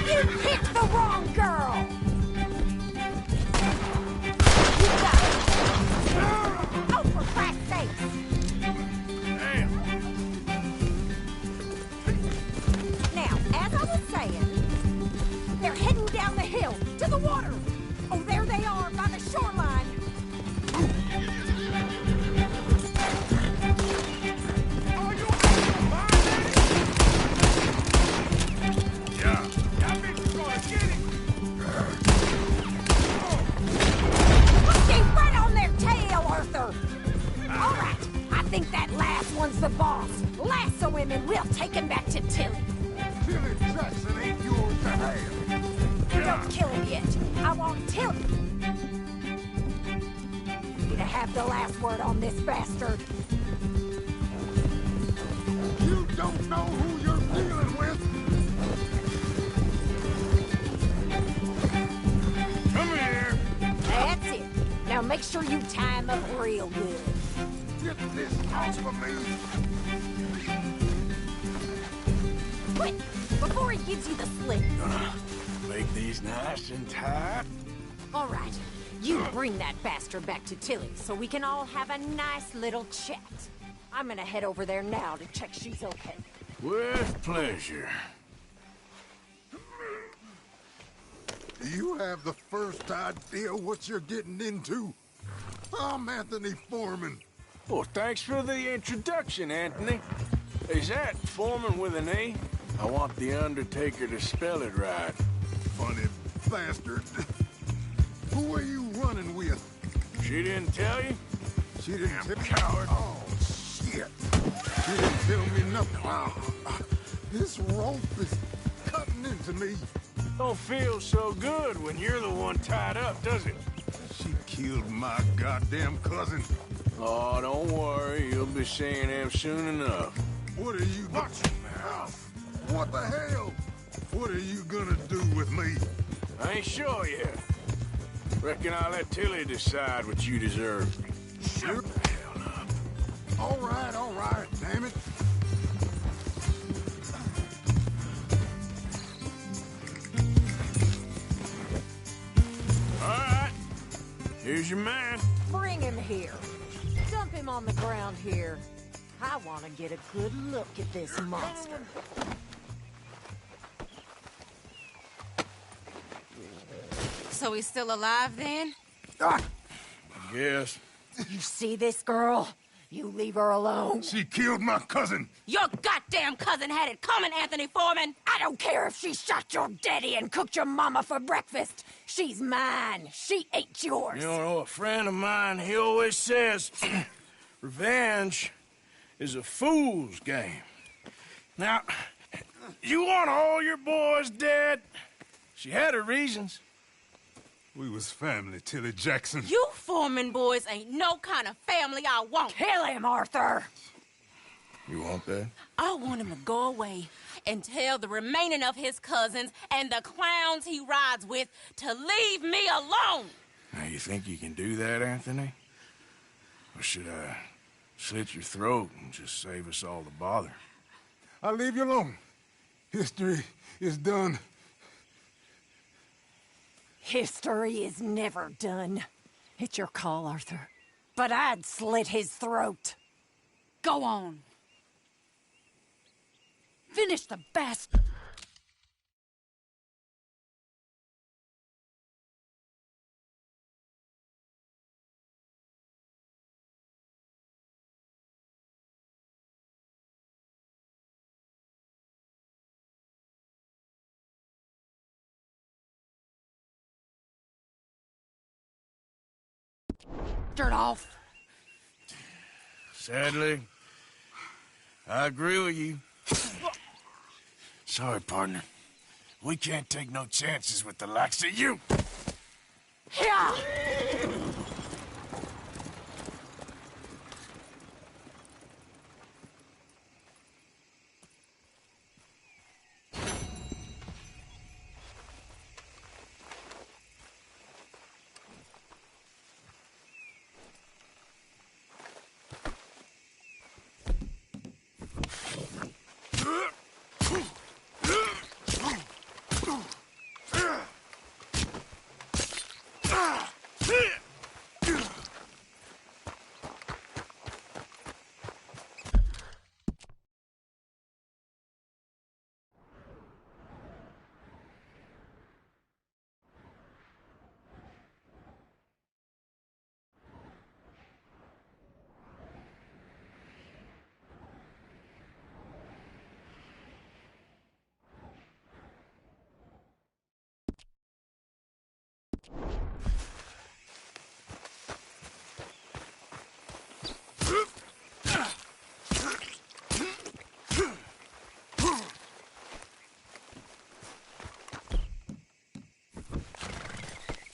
You picked the wrong girl. You got it. Oh, for crack's sakes. Damn. Now, as I was saying, they're heading down the hill to the water. Oh, there they are by the shoreline. Yeah. That bitch is gonna get him. Keep right on their tail, Arthur. All right, I think that last one's the boss. Lasso him and we'll take him back to Tilly. Tilly Jackson ain't yours to have. Don't kill him yet. I want Tilly to have the last word on this bastard. You don't know who you're dealing with. Come here. That's it. Now make sure you tie him up real good. Get this off of me. Quick, before he gives you the slip. Gonna make these nice and tight. All right, you bring that bastard back to Tilly so we can all have a nice little chat. I'm gonna head over there now to check she's okay. With pleasure. Do you have the first idea what you're getting into? I'm Anthony Foreman. Well, thanks for the introduction, Anthony. Is that Foreman with an A? I want the Undertaker to spell it right. Funny bastard. Who are you running with? She didn't tell you? She didn't Damn tell coward. Oh, shit. She didn't tell me nothing. This rope is cutting into me. Don't feel so good when you're the one tied up, does it? She killed my goddamn cousin. Oh, don't worry. You'll be seeing him soon enough. What are you... Watch your mouth. What the hell? What are you gonna do with me? I ain't sure yet. Reckon I'll let Tilly decide what you deserve. Shut the hell up. All right, damn it. All right. Here's your man. Bring him here. Dump him on the ground here. I want to get a good look at this monster. So he's still alive then? I guess. You see this girl? You leave her alone. She killed my cousin. Your goddamn cousin had it coming, Anthony Foreman. I don't care if she shot your daddy and cooked your mama for breakfast. She's mine. She ain't yours. You know, a friend of mine, he always says, revenge is a fool's game. Now, you want all your boys dead? She had her reasons. We was family, Tilly Jackson. You Foreman boys ain't no kind of family I want. Kill him, Arthur. You want that? I want him to go away and tell the remaining of his cousins and the clowns he rides with to leave me alone. Now, you think you can do that, Anthony? Or should I slit your throat and just save us all the bother? I'll leave you alone. History is done. History is never done. It's your call, Arthur. But I'd slit his throat. Go on. Finish the bastard. dirt off. Sadly, I agree with you. Sorry, partner. We can't take no chances with the likes of you. Yeah!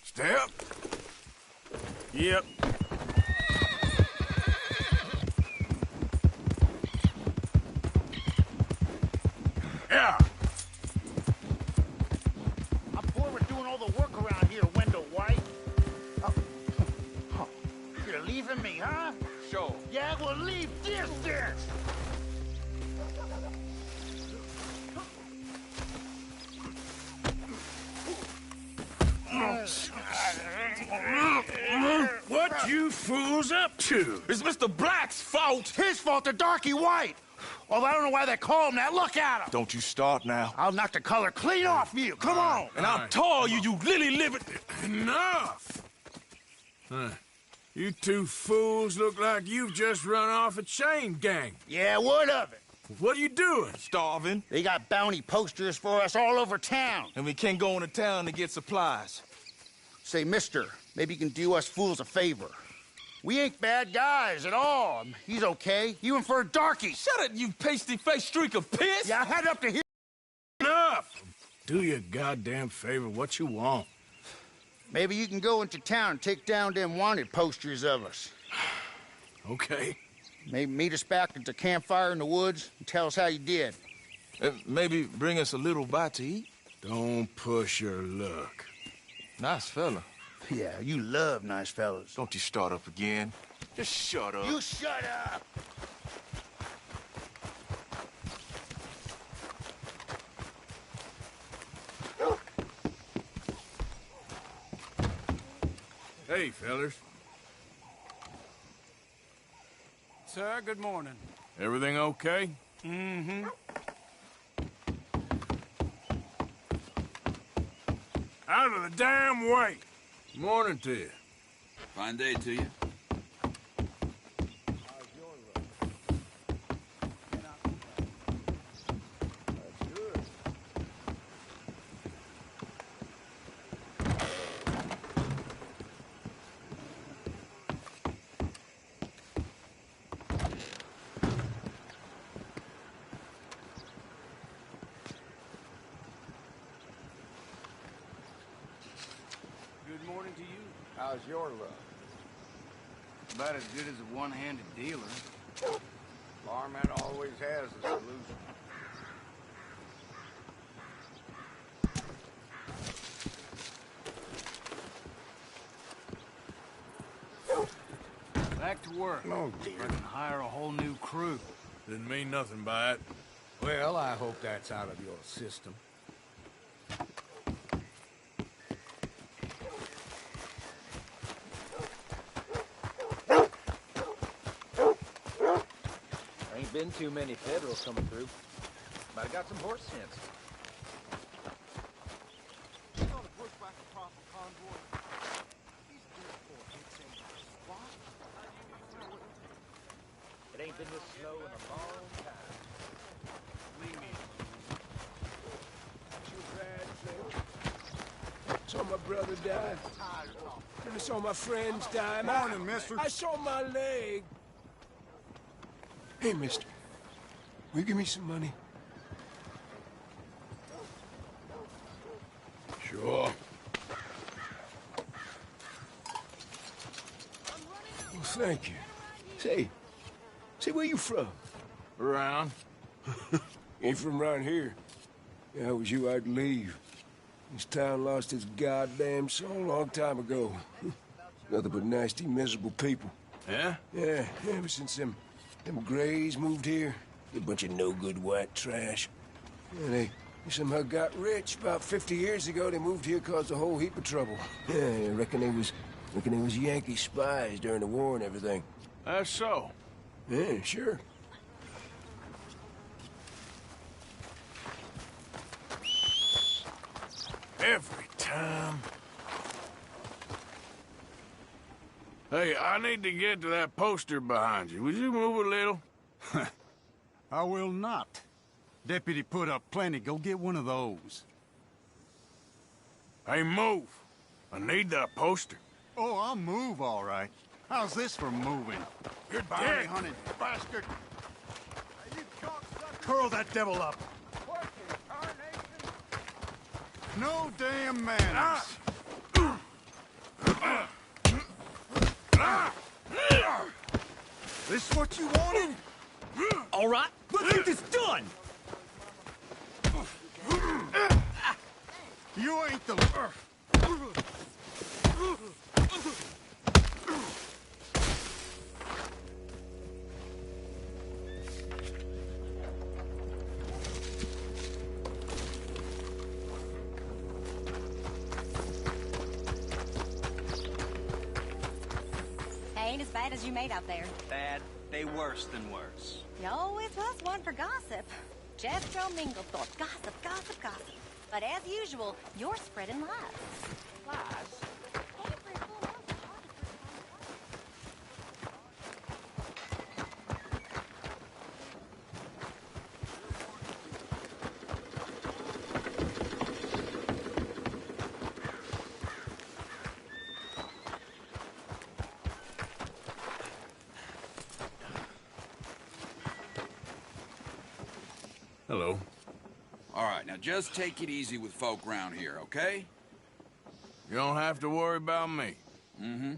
Step. Yep. Yeah. I'm bored with doing all the work around here, Wendell White. Oh. You're leaving me, huh? Sure. Yeah, well, leave this then. What you fools up to? It's Mr. Black's fault. His fault, the darky white. Well, I don't know why they call him that. Look at him. Don't you start now. I'll knock the color clean off you. Come on. And I'll tar you, you lily-livered... Enough! Huh. You two fools look like you've just run off a chain gang. Yeah, what of it? What are you doing? Starving. They got bounty posters for us all over town. And we can't go into town to get supplies. Say, mister, maybe you can do us fools a favor. We ain't bad guys at all. He's okay. Even for a darky. Shut it, you pasty-faced streak of piss! Yeah, I had up to here. Enough! Do your goddamn favor what you want. Maybe you can go into town and take down them wanted posters of us. Okay. Maybe meet us back at the campfire in the woods and tell us how you did. Maybe bring us a little bite to eat. Don't push your luck. Nice fella. Yeah, you love nice fellas. Don't you start up again. Just shut up. You shut up! Hey, fellas. Sir, good morning. Everything okay? Mm-hmm. Out of the damn way! Morning to you. Fine day to you. Good morning to you. How's your luck? About as good as a one-handed dealer. Barman always has a solution. Back to work. Oh, dear. I can hire a whole new crew. Didn't mean nothing by it. Well, I hope that's out of your system. Ain't been too many Federals coming through. Might have got some horse sense. It ain't been this slow in a long time. Leave me. Too bad, Phil. Saw my brother die. I saw my friends die. Morning, mister. I saw my leg. Hey, mister. Will you give me some money? Sure. Well, thank you. Say, where you from? Around. Ain't from around here. If I was you, I'd leave. This town lost its goddamn soul a long time ago. Nothing but nasty, miserable people. Yeah? Yeah, ever since them Grays moved here. A bunch of no-good white trash. Yeah, they somehow got rich. About 50 years ago, they moved here, caused a whole heap of trouble. Yeah, I reckon they was Yankee spies during the war and everything. That's so. Yeah, sure. Every time. Hey, I need to get to that poster behind you. Would you move a little? I will not. Deputy put up plenty. Go get one of those. Hey, move. I need that poster. Oh, I'll move, all right. How's this for moving? You're Bounty dead. hunting bastard. Curl that devil up. No damn manners. This what you wanted? All right, let's get this done! You ain't the... Ain't as bad as you made out there. Bad. They worse than worse. You always was one for gossip. Jethro Minglethorpe. Gossip, gossip, gossip. But as usual, you're spreading lies. Lies? Hello. All right, now just take it easy with folk round here, okay? You don't have to worry about me. Mm-hmm.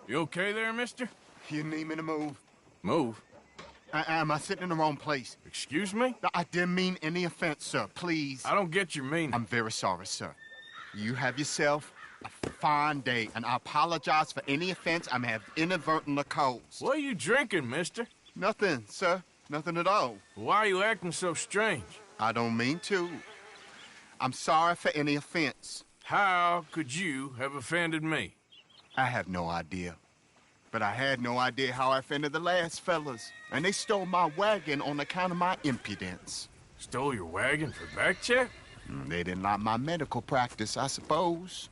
You okay there, mister? You need me to move? Move? Am I sitting in the wrong place? Excuse me? I didn't mean any offense, sir. Please. I don't get your meaning. I'm very sorry, sir. You have yourself a fine day, and I apologize for any offense I may have inadvertently caused. What are you drinking, mister? Nothing, sir. Nothing at all. Why are you acting so strange? I don't mean to. I'm sorry for any offense. How could you have offended me? I have no idea. But I had no idea how I offended the last fellas. And they stole my wagon on account of my impudence. Stole your wagon for back check? They didn't like my medical practice, I suppose.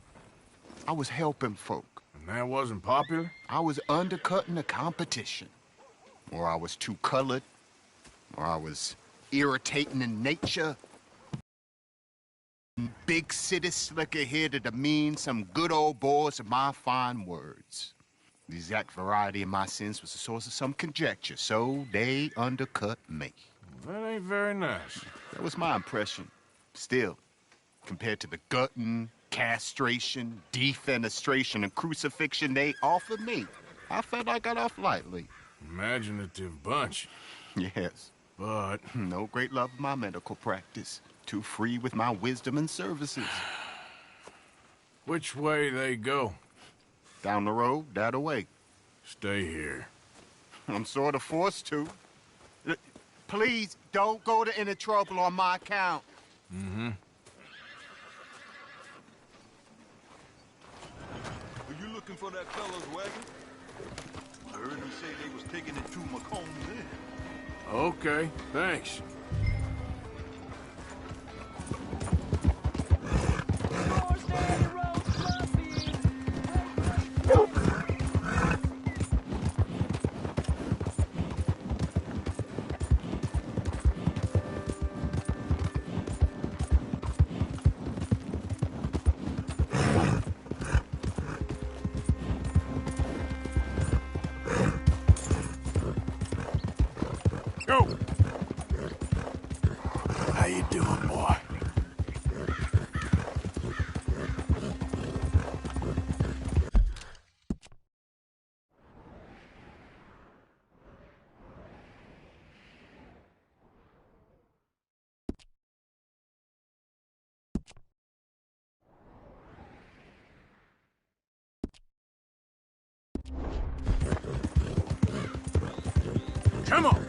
I was helping folk. And that wasn't popular? I was undercutting the competition. Or I was too colored. Or I was irritating in nature. Big city slicker here to demean some good old boys of my fine words. The exact variety of my sins was the source of some conjecture, so they undercut me. That ain't very nice. That was my impression. Still, compared to the gutting, castration, defenestration, and crucifixion they offered me, I felt I got off lightly. Imaginative bunch. Yes. But no great love of my medical practice. too free with my wisdom and services. Which way they go? Down the road, that way. Stay here. I'm sort of forced to. Please, don't go to any trouble on my account. Mm-hmm. Are you looking for that fellow's wagon? I heard him say they was taking it to McComb's Inn. Okay, thanks. Go! How you doing, boy? Come on!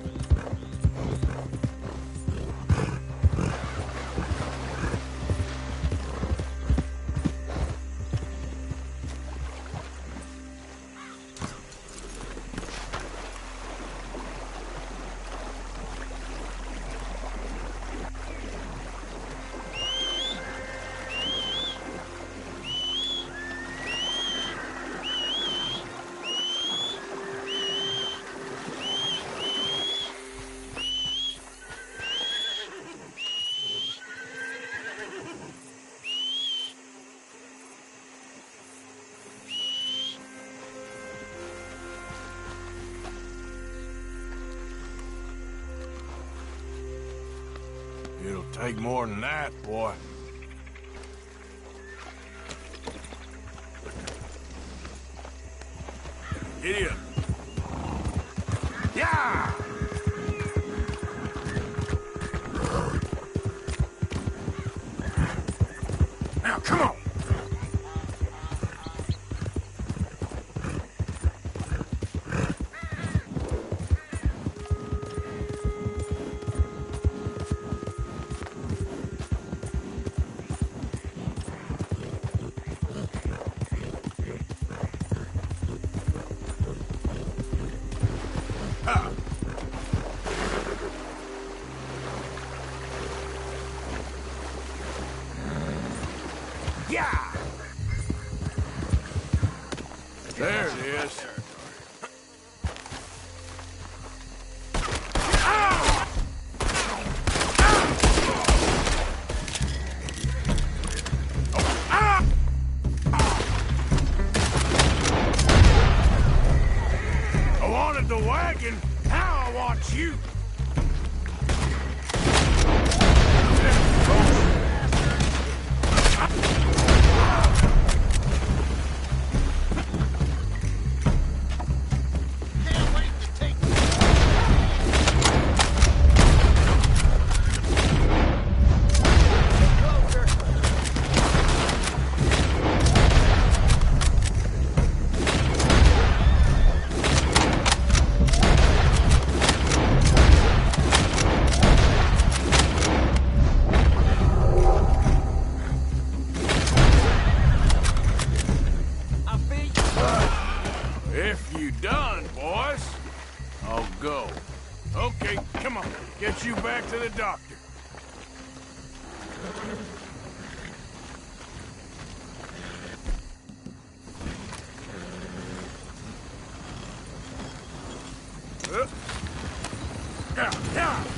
It'll take more than that, boy. Idiot! Yeah! Now, come on! Yeah! There it is. I wanted the wagon, now I want you. If you done, boys, I'll go. Okay, come on. Get you back to the doctor. Yeah.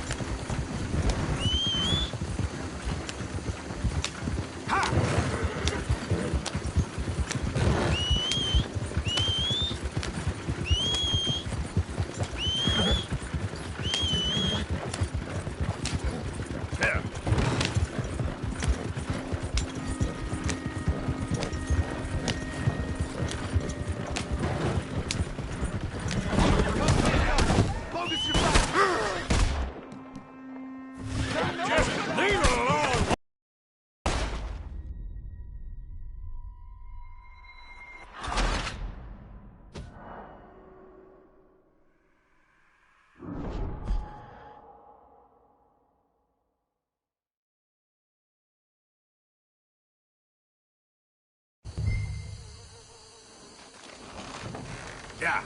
Yeah.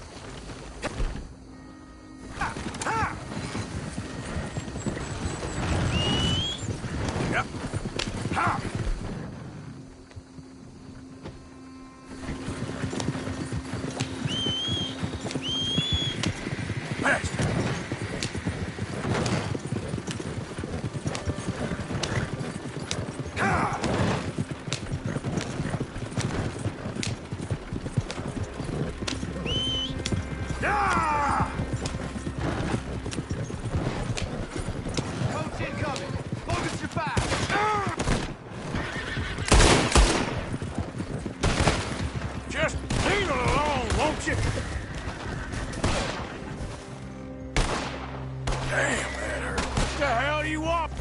Yep. Ha! Just leave it alone, won't you? Damn, that hurt. What the hell do you want?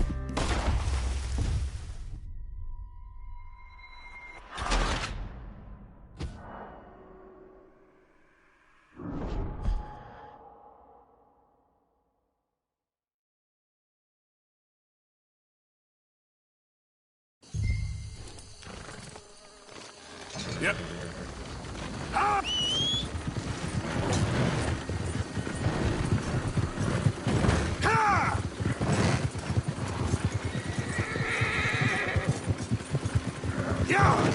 Yep. Up! Ha! Yeah!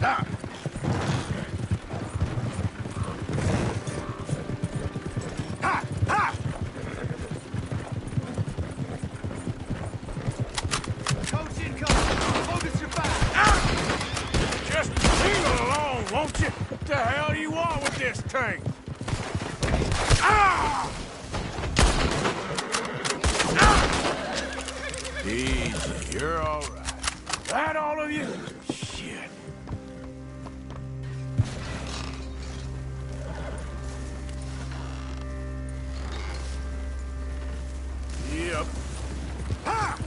Ah! Ha! Ha! Coach incoming. Focus your fire. Just leave it alone, won't you? What the hell do you want with this thing? Ah! Ah! Easy, you're all right. That all of you? Shit. Yep. Ha!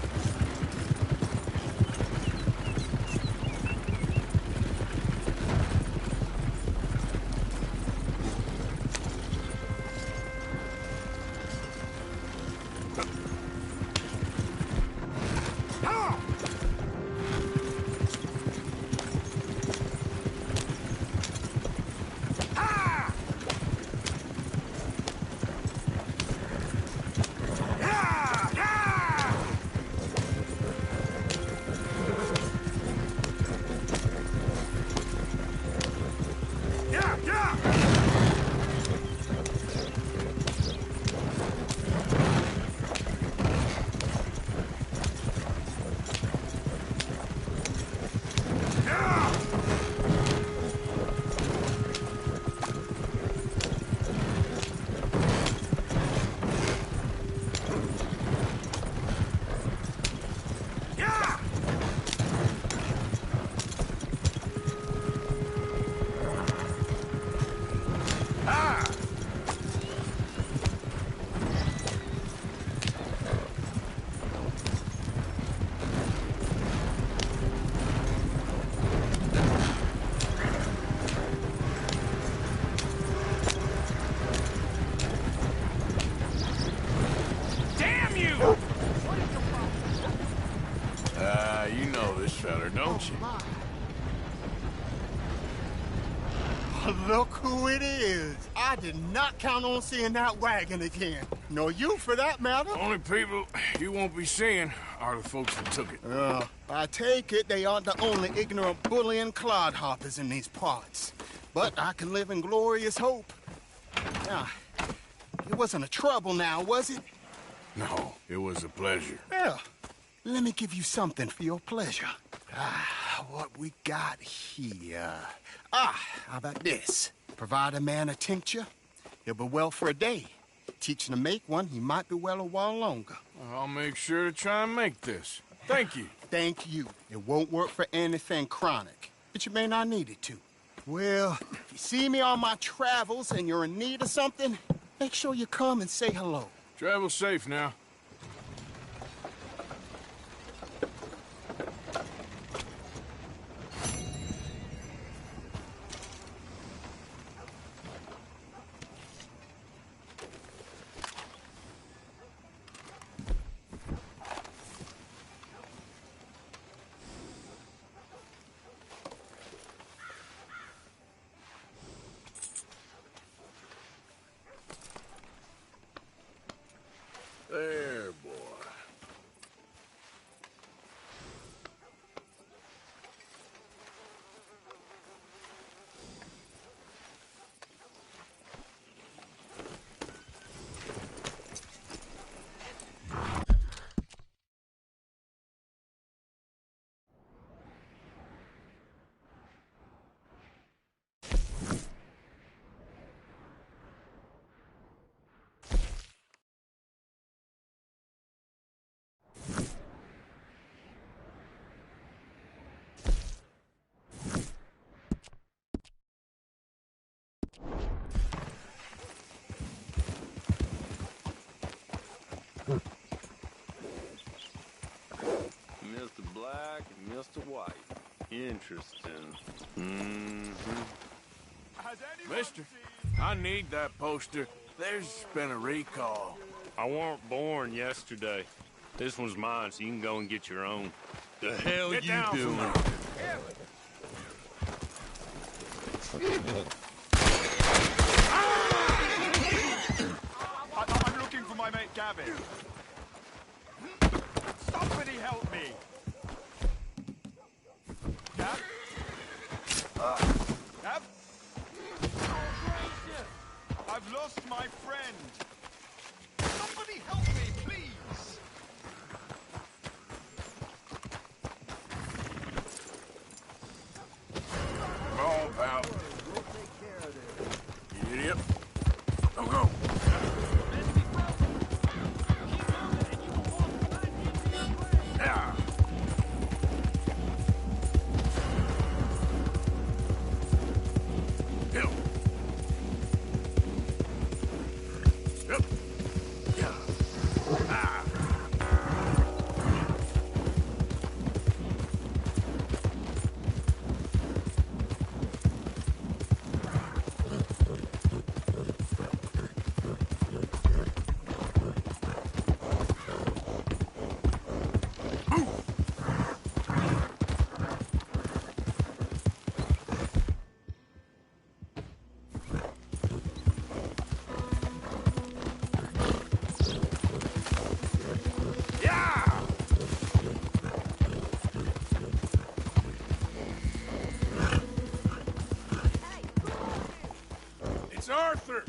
You know this feller, don't you? Look who it is. I did not count on seeing that wagon again. Nor you, for that matter. Only people you won't be seeing are the folks that took it. I take it they aren't the only ignorant bullying clodhoppers in these parts. But I can live in glorious hope. Now, it wasn't a trouble now, was it? No, it was a pleasure. Yeah. Let me give you something for your pleasure. What we got here? How about this? Provide a man a tincture, he'll be well for a day. Teach him to make one, he might be well a while longer. I'll make sure to try and make this. Thank you. Thank you. It won't work for anything chronic, but you may not need it to. Well, if you see me on my travels and you're in need of something, make sure you come and say hello. Travel safe now. Interesting. Mister, I need that poster. There's been a recall. I weren't born yesterday. This one's mine, so you can go and get your own. The hell Get you down doing? I'm looking for my mate Gavin. Somebody help me! Gav? Gav? I've lost my friend. Somebody help me, please! Come on, pal. Idiot. Go, go. Yeah. Hill. Yep. Yeah. Ah. It's Arthur!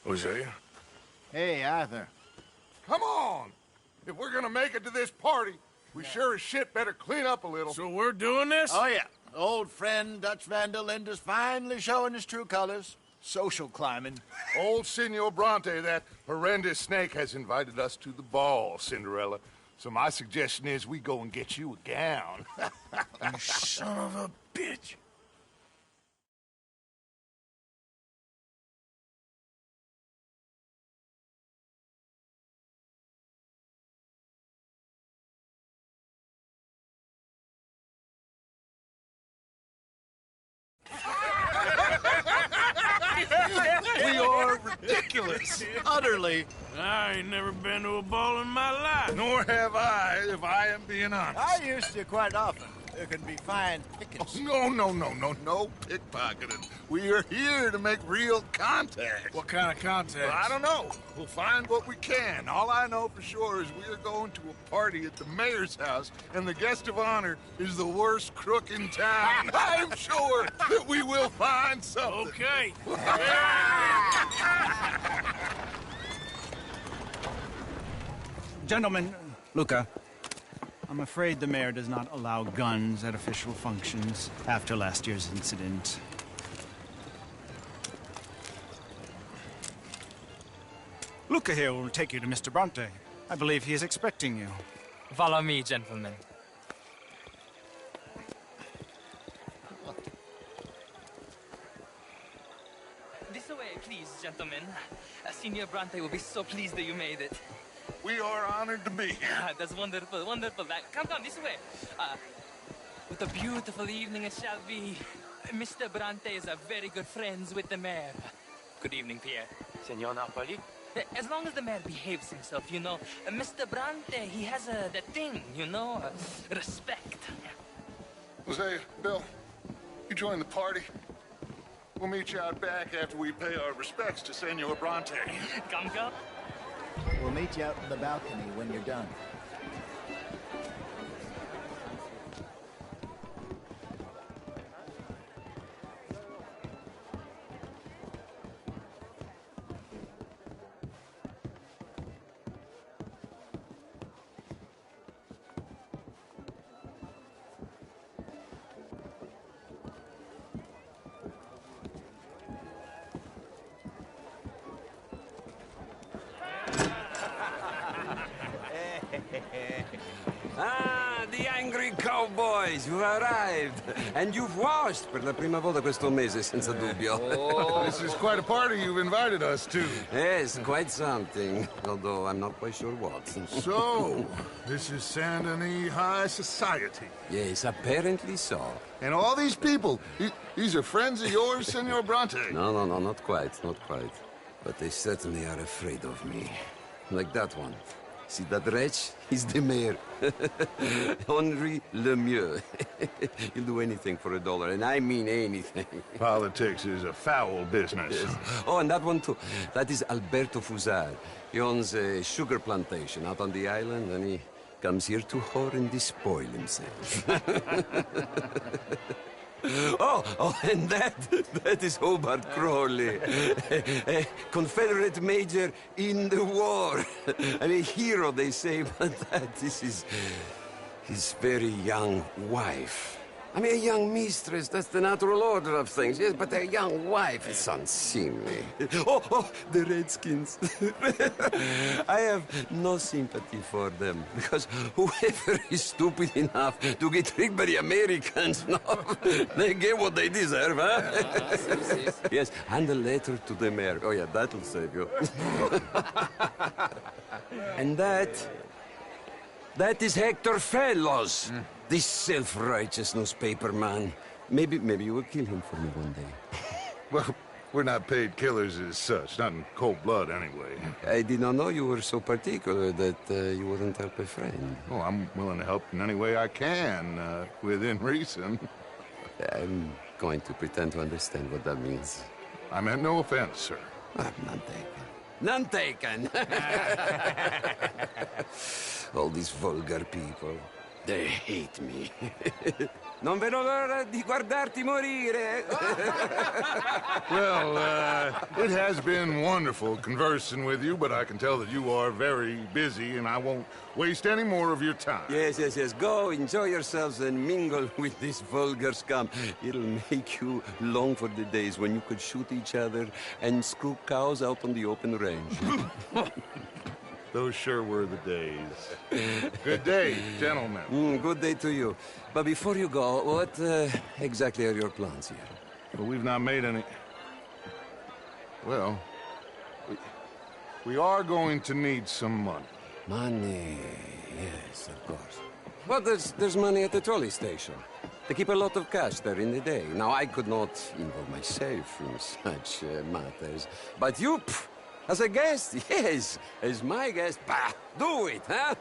Hosea? Hey, Arthur. Come on! If we're gonna make it to this party, we sure as shit better clean up a little. So we're doing this? Oh, yeah. Old friend Dutch Van der Linde's finally showing his true colors. Social climbing. Old Senor Bronte, that horrendous snake, has invited us to the ball, Cinderella. So my suggestion is we go and get you a gown. You son of a bitch. We are ridiculous. Utterly. I ain't never been to a ball in my life. Nor have I, if I am being honest. I used to quite often. There can be fine pickets. Oh, no pickpocketing. We are here to make real contact. What kind of contact? Well, I don't know. We'll find what we can. All I know for sure is we are going to a party at the mayor's house, and the guest of honor is the worst crook in town. I'm sure that we will find something. Okay. Gentlemen, Luca, I'm afraid the mayor does not allow guns at official functions after last year's incident. Luca here will take you to Mr. Bronte. I believe he is expecting you. Follow me, gentlemen. This way, please, gentlemen. Senior Bronte will be so pleased that you made it. We are honored to be here. That's wonderful, wonderful. Come this way. What a beautiful evening it shall be. Mr. Bronte is a very good friends with the mayor. Good evening, Pierre. Senor Napoli? As long as the mayor behaves himself, you know. Mr. Bronte, he has that thing, you know, respect. Hosea, Bill, you join the party. We'll meet you out back after we pay our respects to Senor Bronte. Come. We'll meet you out in the balcony when you're done. Ah, the angry cowboys, you've arrived. And you've washed per la prima volta questo mese, senza dubbio. This is quite a party you've invited us to. Yes, quite something. Although I'm not quite sure what. So, this is Saint Denis High Society. Yes, apparently so. And all these people, these are friends of yours, Senor Bronte? No, not quite, not quite. But they certainly are afraid of me. Like that one. See that wretch? He's the mayor. Henri Lemieux. He'll do anything for $1, and I mean anything. Politics is a foul business. Yes. Oh, and that one too. That is Alberto Fusar. He owns a sugar plantation out on the island, and he comes here to whore and despoil himself. Oh, and that is Hobart Crawley, a Confederate major in the war, and a hero, they say, but that is his very young wife. I mean, a young mistress, that's the natural order of things, yes, but a young wife is unseemly. Oh, the Redskins. I have no sympathy for them, because whoever is stupid enough to get tricked by the Americans, no, they get what they deserve, huh? Yes, and a letter to the mayor. Oh, yeah, that'll save you. And that is Hector Fellows. This self-righteous newspaper man. Maybe you will kill him for me one day. Well, we're not paid killers as such, not in cold blood anyway. I did not know you were so particular that you wouldn't help a friend. Oh, I'm willing to help in any way I can, within reason. I'm going to pretend to understand what that means. I meant no offense, sir. None taken. All these vulgar people. They hate me. Non vedo l'ora di guardarti morire. Well, it has been wonderful conversing with you, but I can tell that you are very busy, and I won't waste any more of your time. Yes. Go, enjoy yourselves, and mingle with this vulgar scum. It'll make you long for the days when you could shoot each other and screw cows out on the open range. Those sure were the days. Good day, gentlemen. Good day to you. But before you go, what exactly are your plans here? Well, we've not made any... Well, we are going to need some money. Money, yes, of course. Well, there's money at the trolley station. They keep a lot of cash there in the day. Now, I could not involve myself in such matters. But you... As a guest? Yes. As my guest? Bah, do it, huh?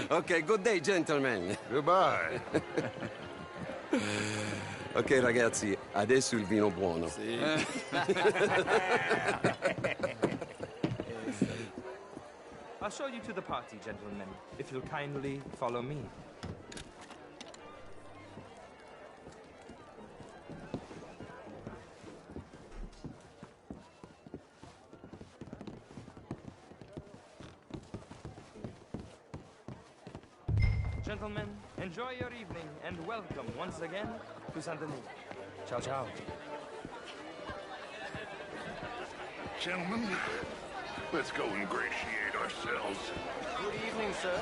Okay, good day, gentlemen. Goodbye. Ok, ragazzi, adesso il vino buono. Sì. I'll show you to the party, gentlemen, if you'll kindly follow me. Gentlemen, enjoy your evening and welcome once again to Saint Denis. Ciao, ciao. Gentlemen, let's go ingratiate ourselves. Good evening, sir.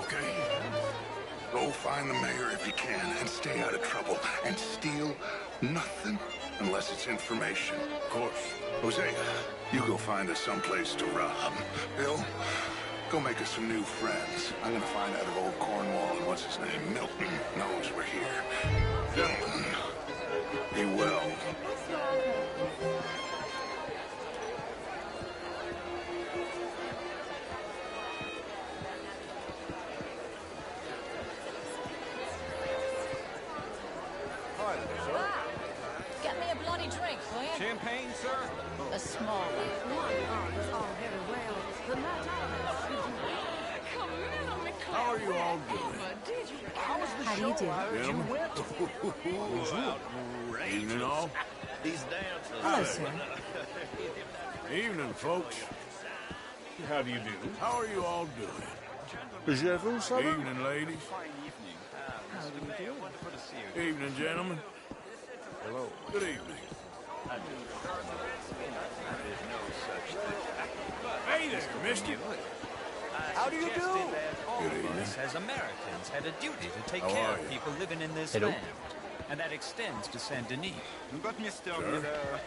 Okay. Go find the mayor if you can and stay out of trouble. And steal nothing unless it's information. Of course. Hosea, you go find us someplace to rob. Bill, go make us some new friends. I'm gonna find out if old Cornwall and what's his name, Milton, knows we're here. Gentlemen, be well. Get me a bloody drink, will you? Champagne, sir? A small one. How are you all doing? How do you do? Evening, all. These dancers. Hello, sir. Evening, folks. How do you do? How are you all doing? Evening, ladies. How do you do? Wonderful to see you. Evening, gentlemen. Hello. Good evening. Hey there, mister. How do you do? Good evening. As Americans had a duty to take How care are of you? people living in this Hello. land. And that extends to Saint Denis. But, Mr. Miller,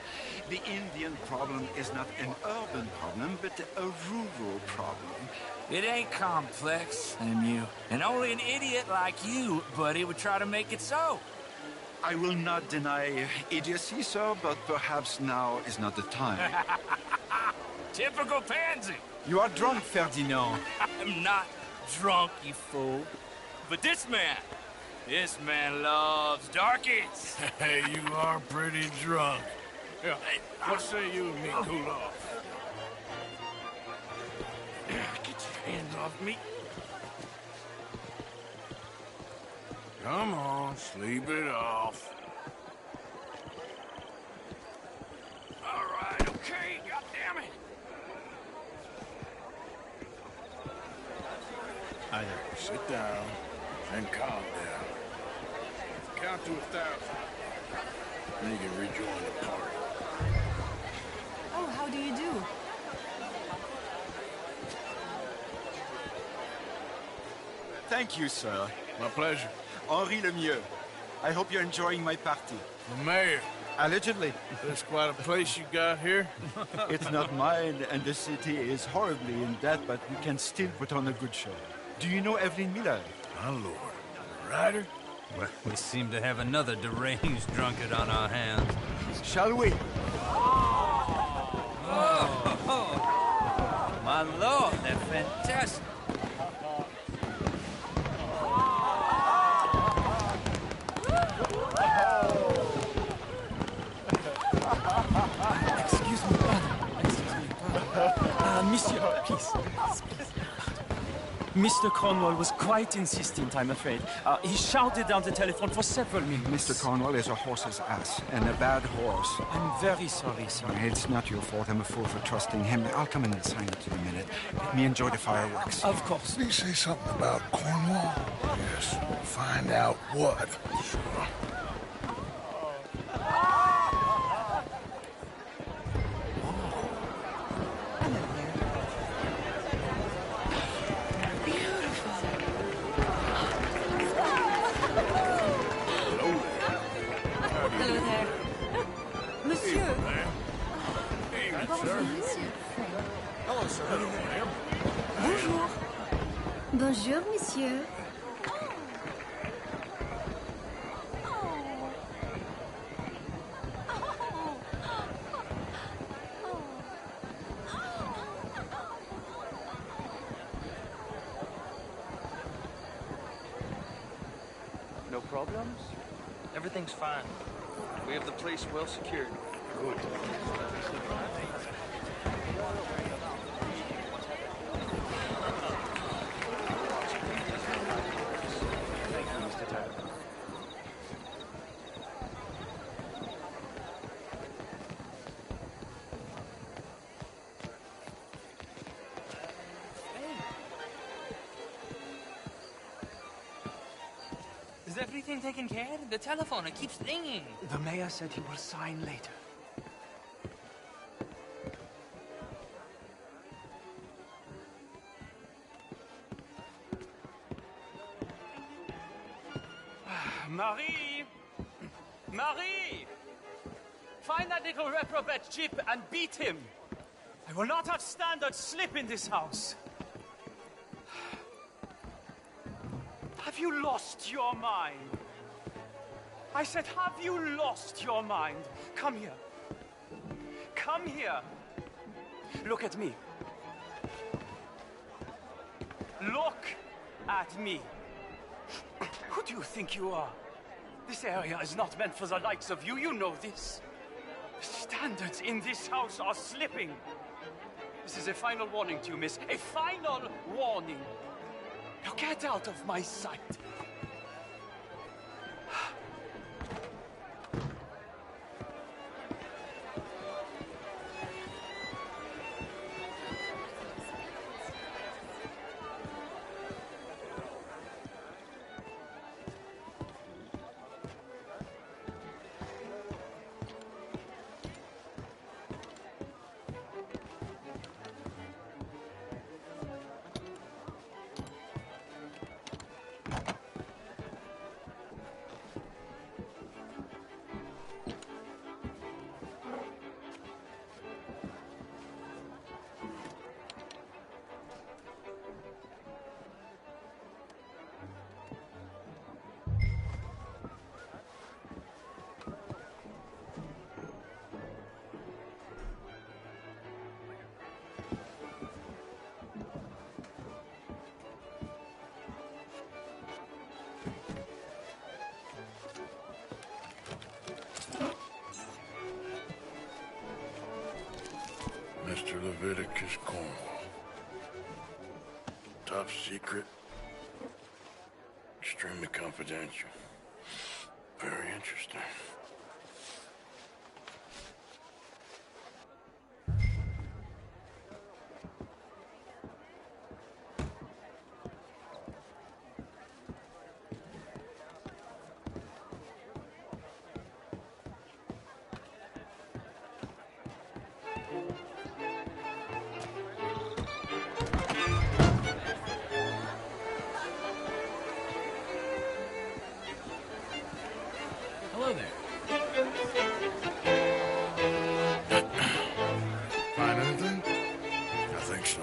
the Indian problem is not an urban problem, but a rural problem. It ain't complex, MU. And only an idiot like you, buddy, would try to make it so. I will not deny idiocy, sir, but perhaps now is not the time. Typical pansy. You are drunk, Ferdinand. I'm not drunk, you fool. But this man loves darkies. Hey, you are pretty drunk. Yeah, what say you and me cool off? Get your hands off me. Come on, sleep it off. All right, okay, goddammit. Hi there. Sit down and calm down. Count to 1,000. Then you can rejoin the party. Oh, how do you do? Thank you, sir. My pleasure. Henri Lemieux. I hope you're enjoying my party. The mayor. Allegedly. That's quite a place you got here. It's not mine, and the city is horribly in debt, but we can still put on a good show. Do you know Evelyn Miller? My lord. Ryder? Well, we seem to have another deranged drunkard on our hands. Shall we? Oh, my lord, they're fantastic. Excuse me, pardon. Monsieur, please. Mr. Cornwall was quite insistent, I'm afraid. He shouted down the telephone for several minutes. Mr. Cornwall is a horse's ass, and a bad horse. I'm very sorry, sir. It's not your fault. I'm a fool for trusting him. I'll come in and sign it in a minute. Let me enjoy the fireworks. Of course. Did he say something about Cornwall? Yes. Find out what. Sure. Hello there. Monsieur. Bonjour, monsieur. Hello, sir. Bonjour. Bonjour, monsieur. No problems? Everything's fine. We have the place well secured. Good. Thank you, Mr. Tyler. Is everything taken care of? The telephone, it keeps ringing. The mayor said he will sign later. Marie! Marie! Find that little reprobate Chip and beat him. I will not have standard slip in this house. Have you lost your mind? I said, have you lost your mind? Come here. Come here. Look at me. Look at me. Who do you think you are? This area is not meant for the likes of you. You know this. The standards in this house are slipping. This is a final warning to you, miss. A final warning. Now get out of my sight. Mr. Leviticus Cornwall. Top secret. Extremely confidential. Very interesting. Hello there. Find anything? I think so.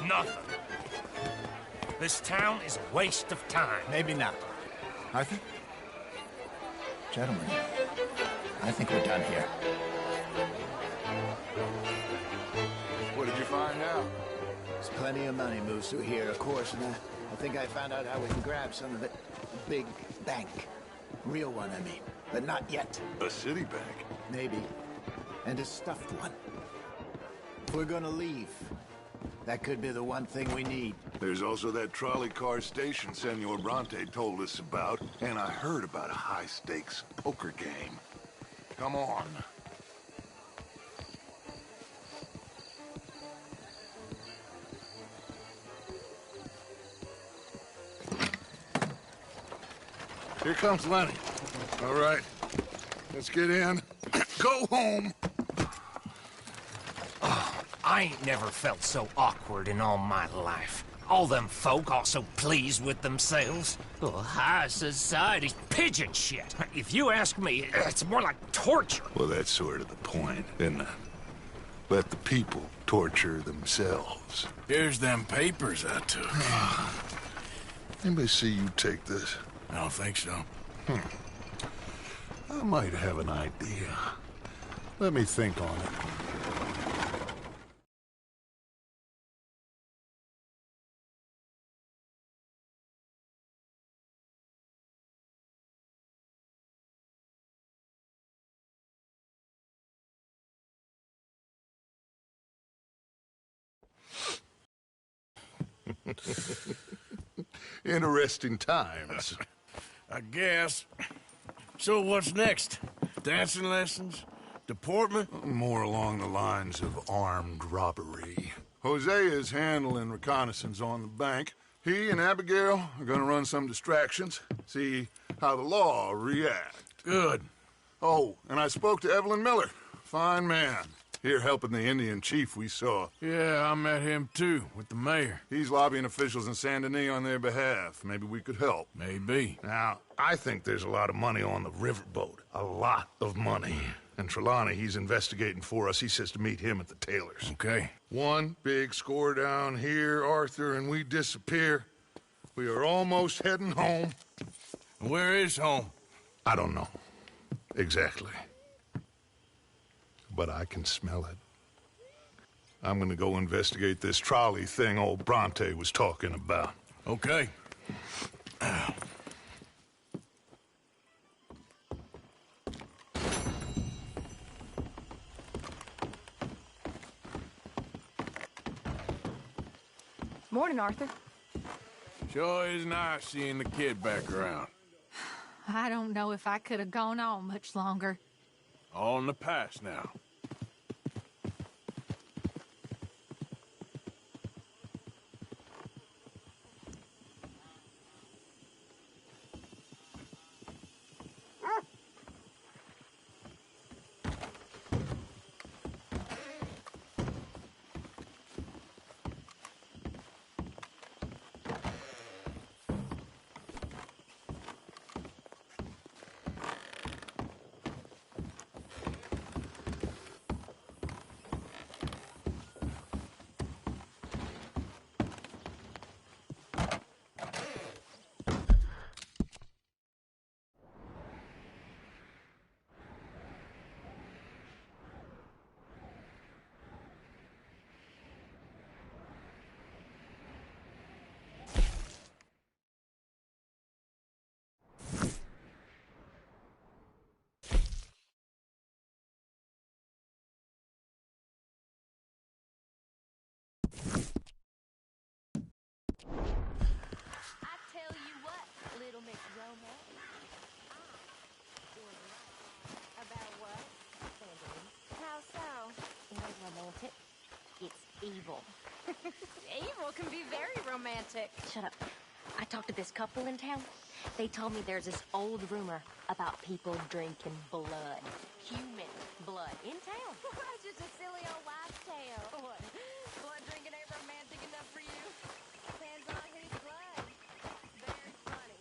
Nothing. This town is a waste of time. Maybe not. Arthur? Gentlemen, I think we're done here. What did you find out? There's plenty of money moves through here, of course, and I think I found out how we can grab some of it. A big bank. Real one, I mean. But not yet. A city bank? Maybe. And a stuffed one. If we're gonna leave, that could be the one thing we need. There's also that trolley car station Senor Bronte told us about, and I heard about a high-stakes poker game. Come on. Here comes Lenny. All right, let's get in. Go home. Oh, I ain't never felt so awkward in all my life. All them folk all so pleased with themselves. Oh, high society's pigeon shit. If you ask me, it's more like torture. Well, that's sort of the point, isn't it? Let the people torture themselves. Here's them papers I took. Anybody see you take this? I don't think so. I might have an idea. Let me think on it. Interesting times. I guess. So what's next? Dancing lessons? Deportment? More along the lines of armed robbery. Hosea is handling reconnaissance on the bank. He and Abigail are gonna run some distractions, see how the law react. Good. Oh, and I spoke to Evelyn Miller. Fine man. Here helping the Indian chief we saw. Yeah, I met him too, with the mayor. He's lobbying officials in Saint Denis on their behalf. Maybe we could help. Maybe. Now, I think there's a lot of money on the riverboat. A lot of money. And Trelawney, he's investigating for us. He says to meet him at the Taylor's. Okay. One big score down here, Arthur, and we disappear. We are almost heading home. Where is home? I don't know. Exactly. But I can smell it. I'm gonna go investigate this trolley thing old Bronte was talking about. Okay. Morning, Arthur. Sure is nice seeing the kid back around. I don't know if I could have gone on much longer. All in the past now. evil. Evil can be very romantic. Shut up. I talked to this couple in town. They told me there's this old rumor about people drinking blood. Human blood. In town. That's just a silly old wives' tale. What? Blood drinking ain't romantic enough for you? Depends on whose blood. Very funny.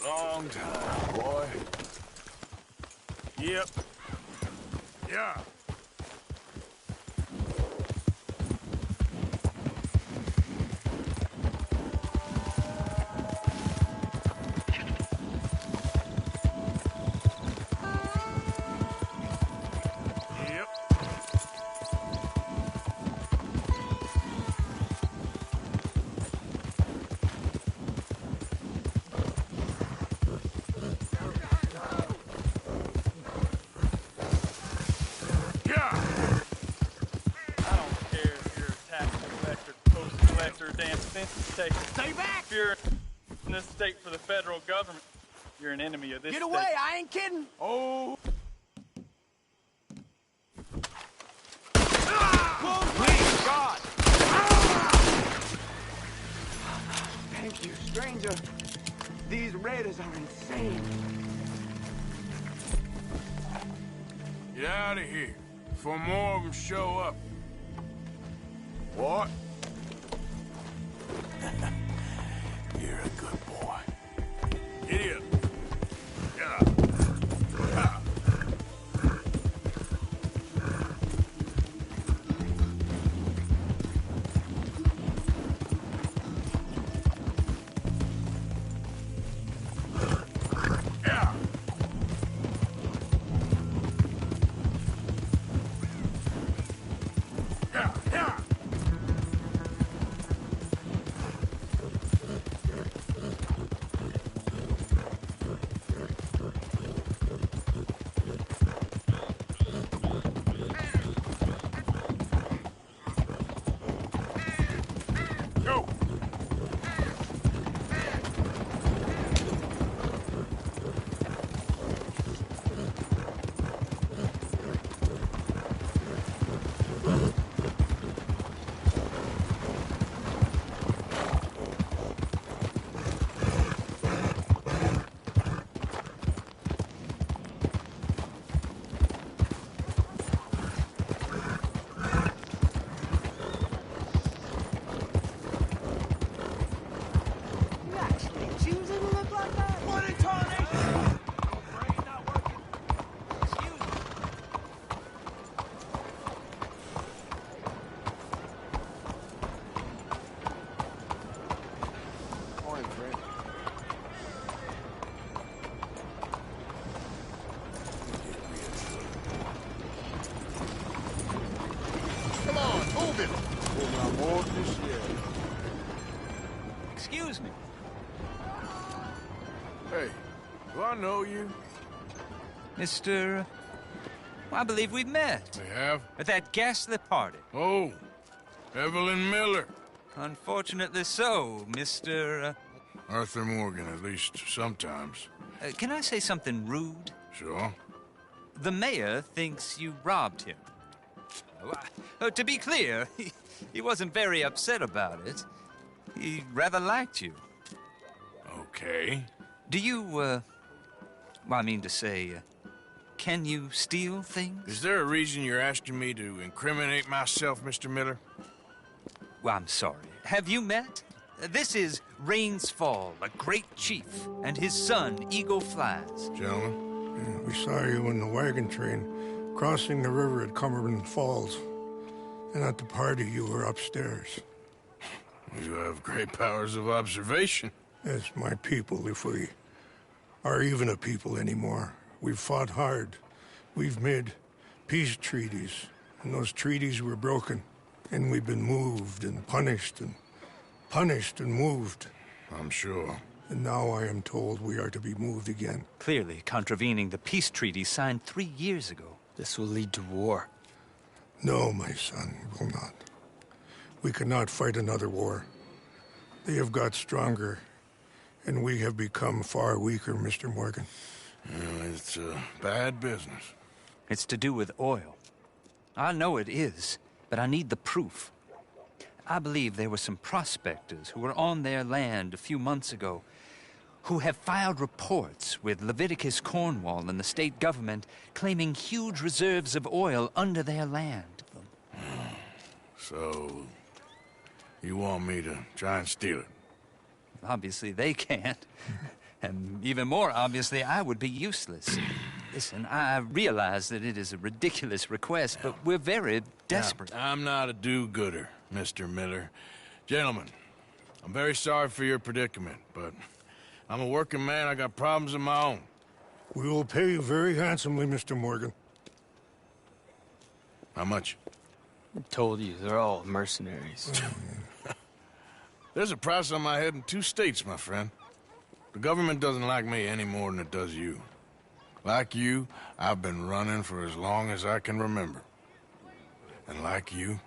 Long time, boy. Yep. Yeah. Stay back! If you're in this state for the federal government, you're an enemy of this Get state. away! I ain't kidding! Oh! Please, God! Thank you, stranger. These raiders are insane. Get out of here before more of them show up. What? You're a good boy. Idiot. Yeah. Excuse me. Hey, do I know you? Mr. I believe we've met. We have? At that ghastly party. Oh, Evelyn Miller. Unfortunately so, Mr. Arthur Morgan, at least sometimes. Can I say something rude? Sure. The mayor thinks you robbed him. To be clear, he wasn't very upset about it. He rather liked you. Okay. Do you, well, I mean to say, can you steal things? Is there a reason you're asking me to incriminate myself, Mr. Miller? Well, I'm sorry. Have you met? This is Rains Fall, a great chief, and his son, Eagle Flies. Gentlemen? Yeah, we saw you in the wagon train crossing the river at Cumberland Falls. And at the party, you were upstairs. You have great powers of observation. Yes, my people, if we are even a people anymore. We've fought hard. We've made peace treaties, and those treaties were broken. And we've been moved and punished and moved. I'm sure. And now I am told we are to be moved again. Clearly contravening the peace treaty signed 3 years ago. This will lead to war. No, my son, it will not. We cannot fight another war. They have got stronger, and we have become far weaker, Mr. Morgan. It's a bad business. It's to do with oil. I know it is, but I need the proof. I believe there were some prospectors who were on their land a few months ago who have filed reports with Leviticus Cornwall and the state government claiming huge reserves of oil under their land. So, you want me to try and steal it? Obviously they can't. And even more obviously, I would be useless. Listen, I realize that it is a ridiculous request, but we're very desperate. Now, I'm not a do-gooder, Mr. Miller. Gentlemen, I'm very sorry for your predicament, but I'm a working man. I got problems of my own. We will pay you very handsomely, Mr. Morgan. How much? I told you, they're all mercenaries. There's a price on my head in 2 states, my friend. The government doesn't like me any more than it does you. Like you, I've been running for as long as I can remember. And like you,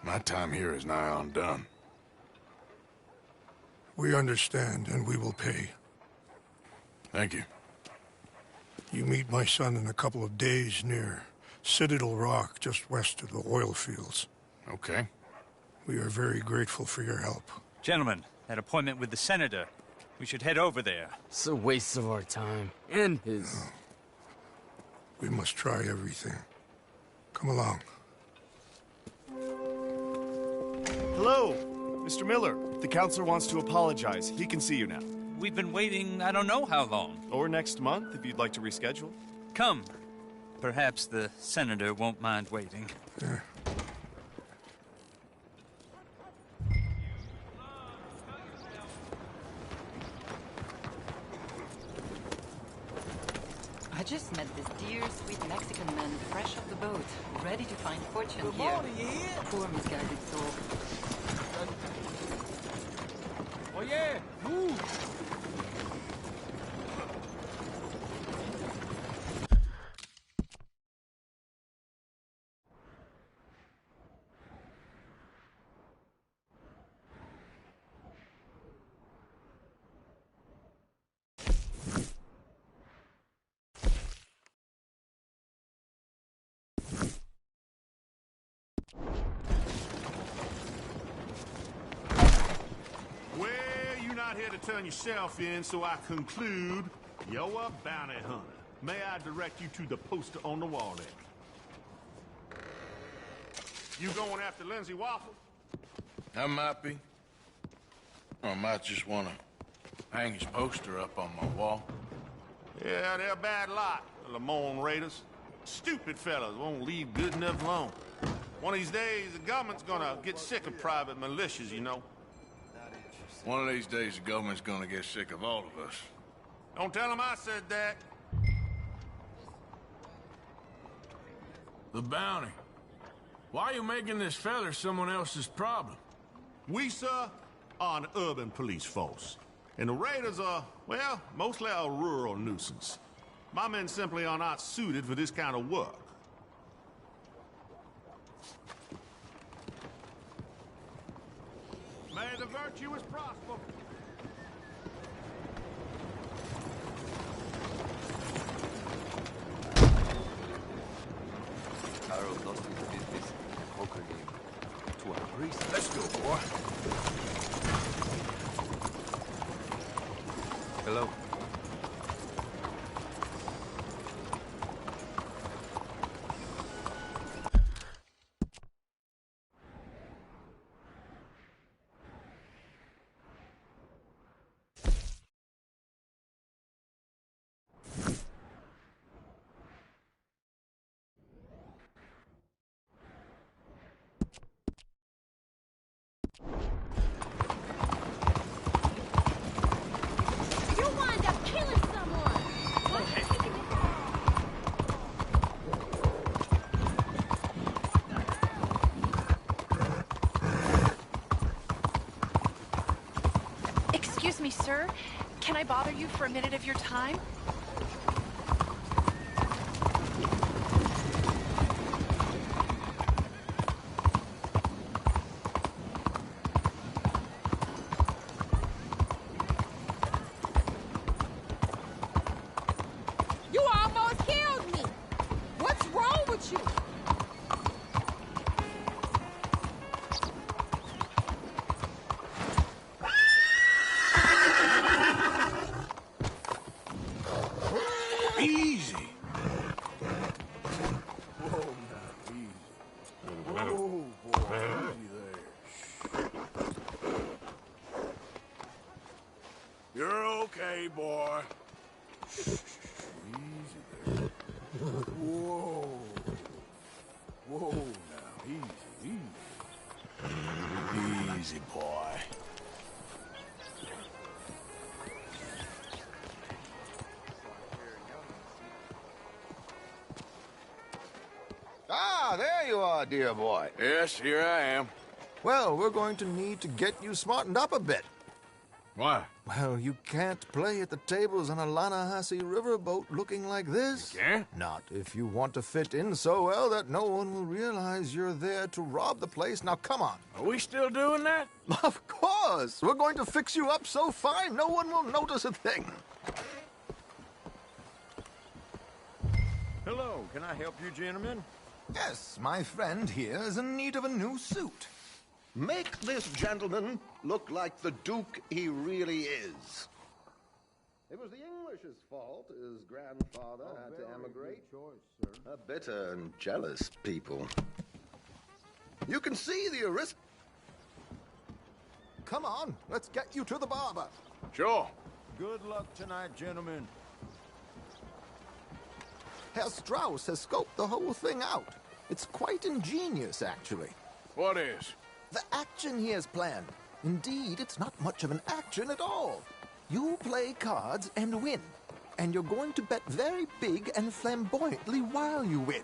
my time here is nigh undone. We understand, and we will pay. Thank you. You meet my son in a couple of days near Citadel Rock, just west of the oil fields. Okay. We are very grateful for your help. Gentlemen, that appointment with the senator. We should head over there. It's a waste of our time. And his. We must try everything. Come along. Hello, Mr. Miller. The counselor wants to apologize. He can see you now. We've been waiting I don't know how long. Or next month, if you'd like to reschedule. Come. Perhaps the senator won't mind waiting. Yeah. I just met this dear, sweet Mexican man fresh off the boat, ready to find fortune Good here. morning, you here? Poor misguided soul. Oh, yeah. Move. Here to turn yourself in, so I conclude you're a bounty hunter. May I direct you to the poster on the wall there? You going after Lindsay Waffle? I might be. Or I might just want to hang his poster up on my wall. Yeah, they're a bad lot, the Lamont Raiders. Stupid fellas won't leave good enough alone. One of these days, the government's gonna get sick of private militias, you know. One of these days, the government's gonna get sick of all of us. Don't tell them I said that. The bounty. Why are you making this feller someone else's problem? We, sir, are an urban police force. And the Raiders are, well, mostly a rural nuisance. My men simply are not suited for this kind of work. May the virtuous prosper. Harold lost his business in a poker game to a priest. Let's go, boy. Hello. You'll wind up killing someone! Excuse me, sir. Can I bother you for a minute of your time? You're okay, boy. Easy there. Whoa. Whoa, now, easy, easy. Easy, boy. Ah, there you are, dear boy. Yes, here I am. Well, we're going to need to get you smartened up a bit. Why? Well, you can't play at the tables on a Lannahechee riverboat looking like this. You can't? Not if you want to fit in so well that no one will realize you're there to rob the place. Now, come on. Are we still doing that? Of course. We're going to fix you up so fine no one will notice a thing. Hello, can I help you, gentlemen? Yes, my friend here is in need of a new suit. Make this gentleman look like the Duke he really is. It was the English's fault his grandfather had to emigrate. A bitter and jealous people. You can see the arist... Come on, let's get you to the barber. Sure. Good luck tonight, gentlemen. Herr Strauss has scoped the whole thing out. It's quite ingenious, actually. What is? The action he has planned. Indeed, it's not much of an action at all. You play cards and win. And you're going to bet very big and flamboyantly while you win.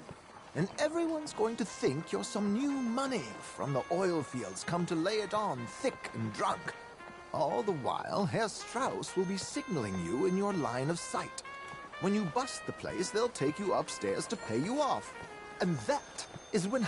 And everyone's going to think you're some new money from the oil fields come to lay it on thick and drunk. All the while, Herr Strauss will be signaling you in your line of sight. When you bust the place, they'll take you upstairs to pay you off. And that is when...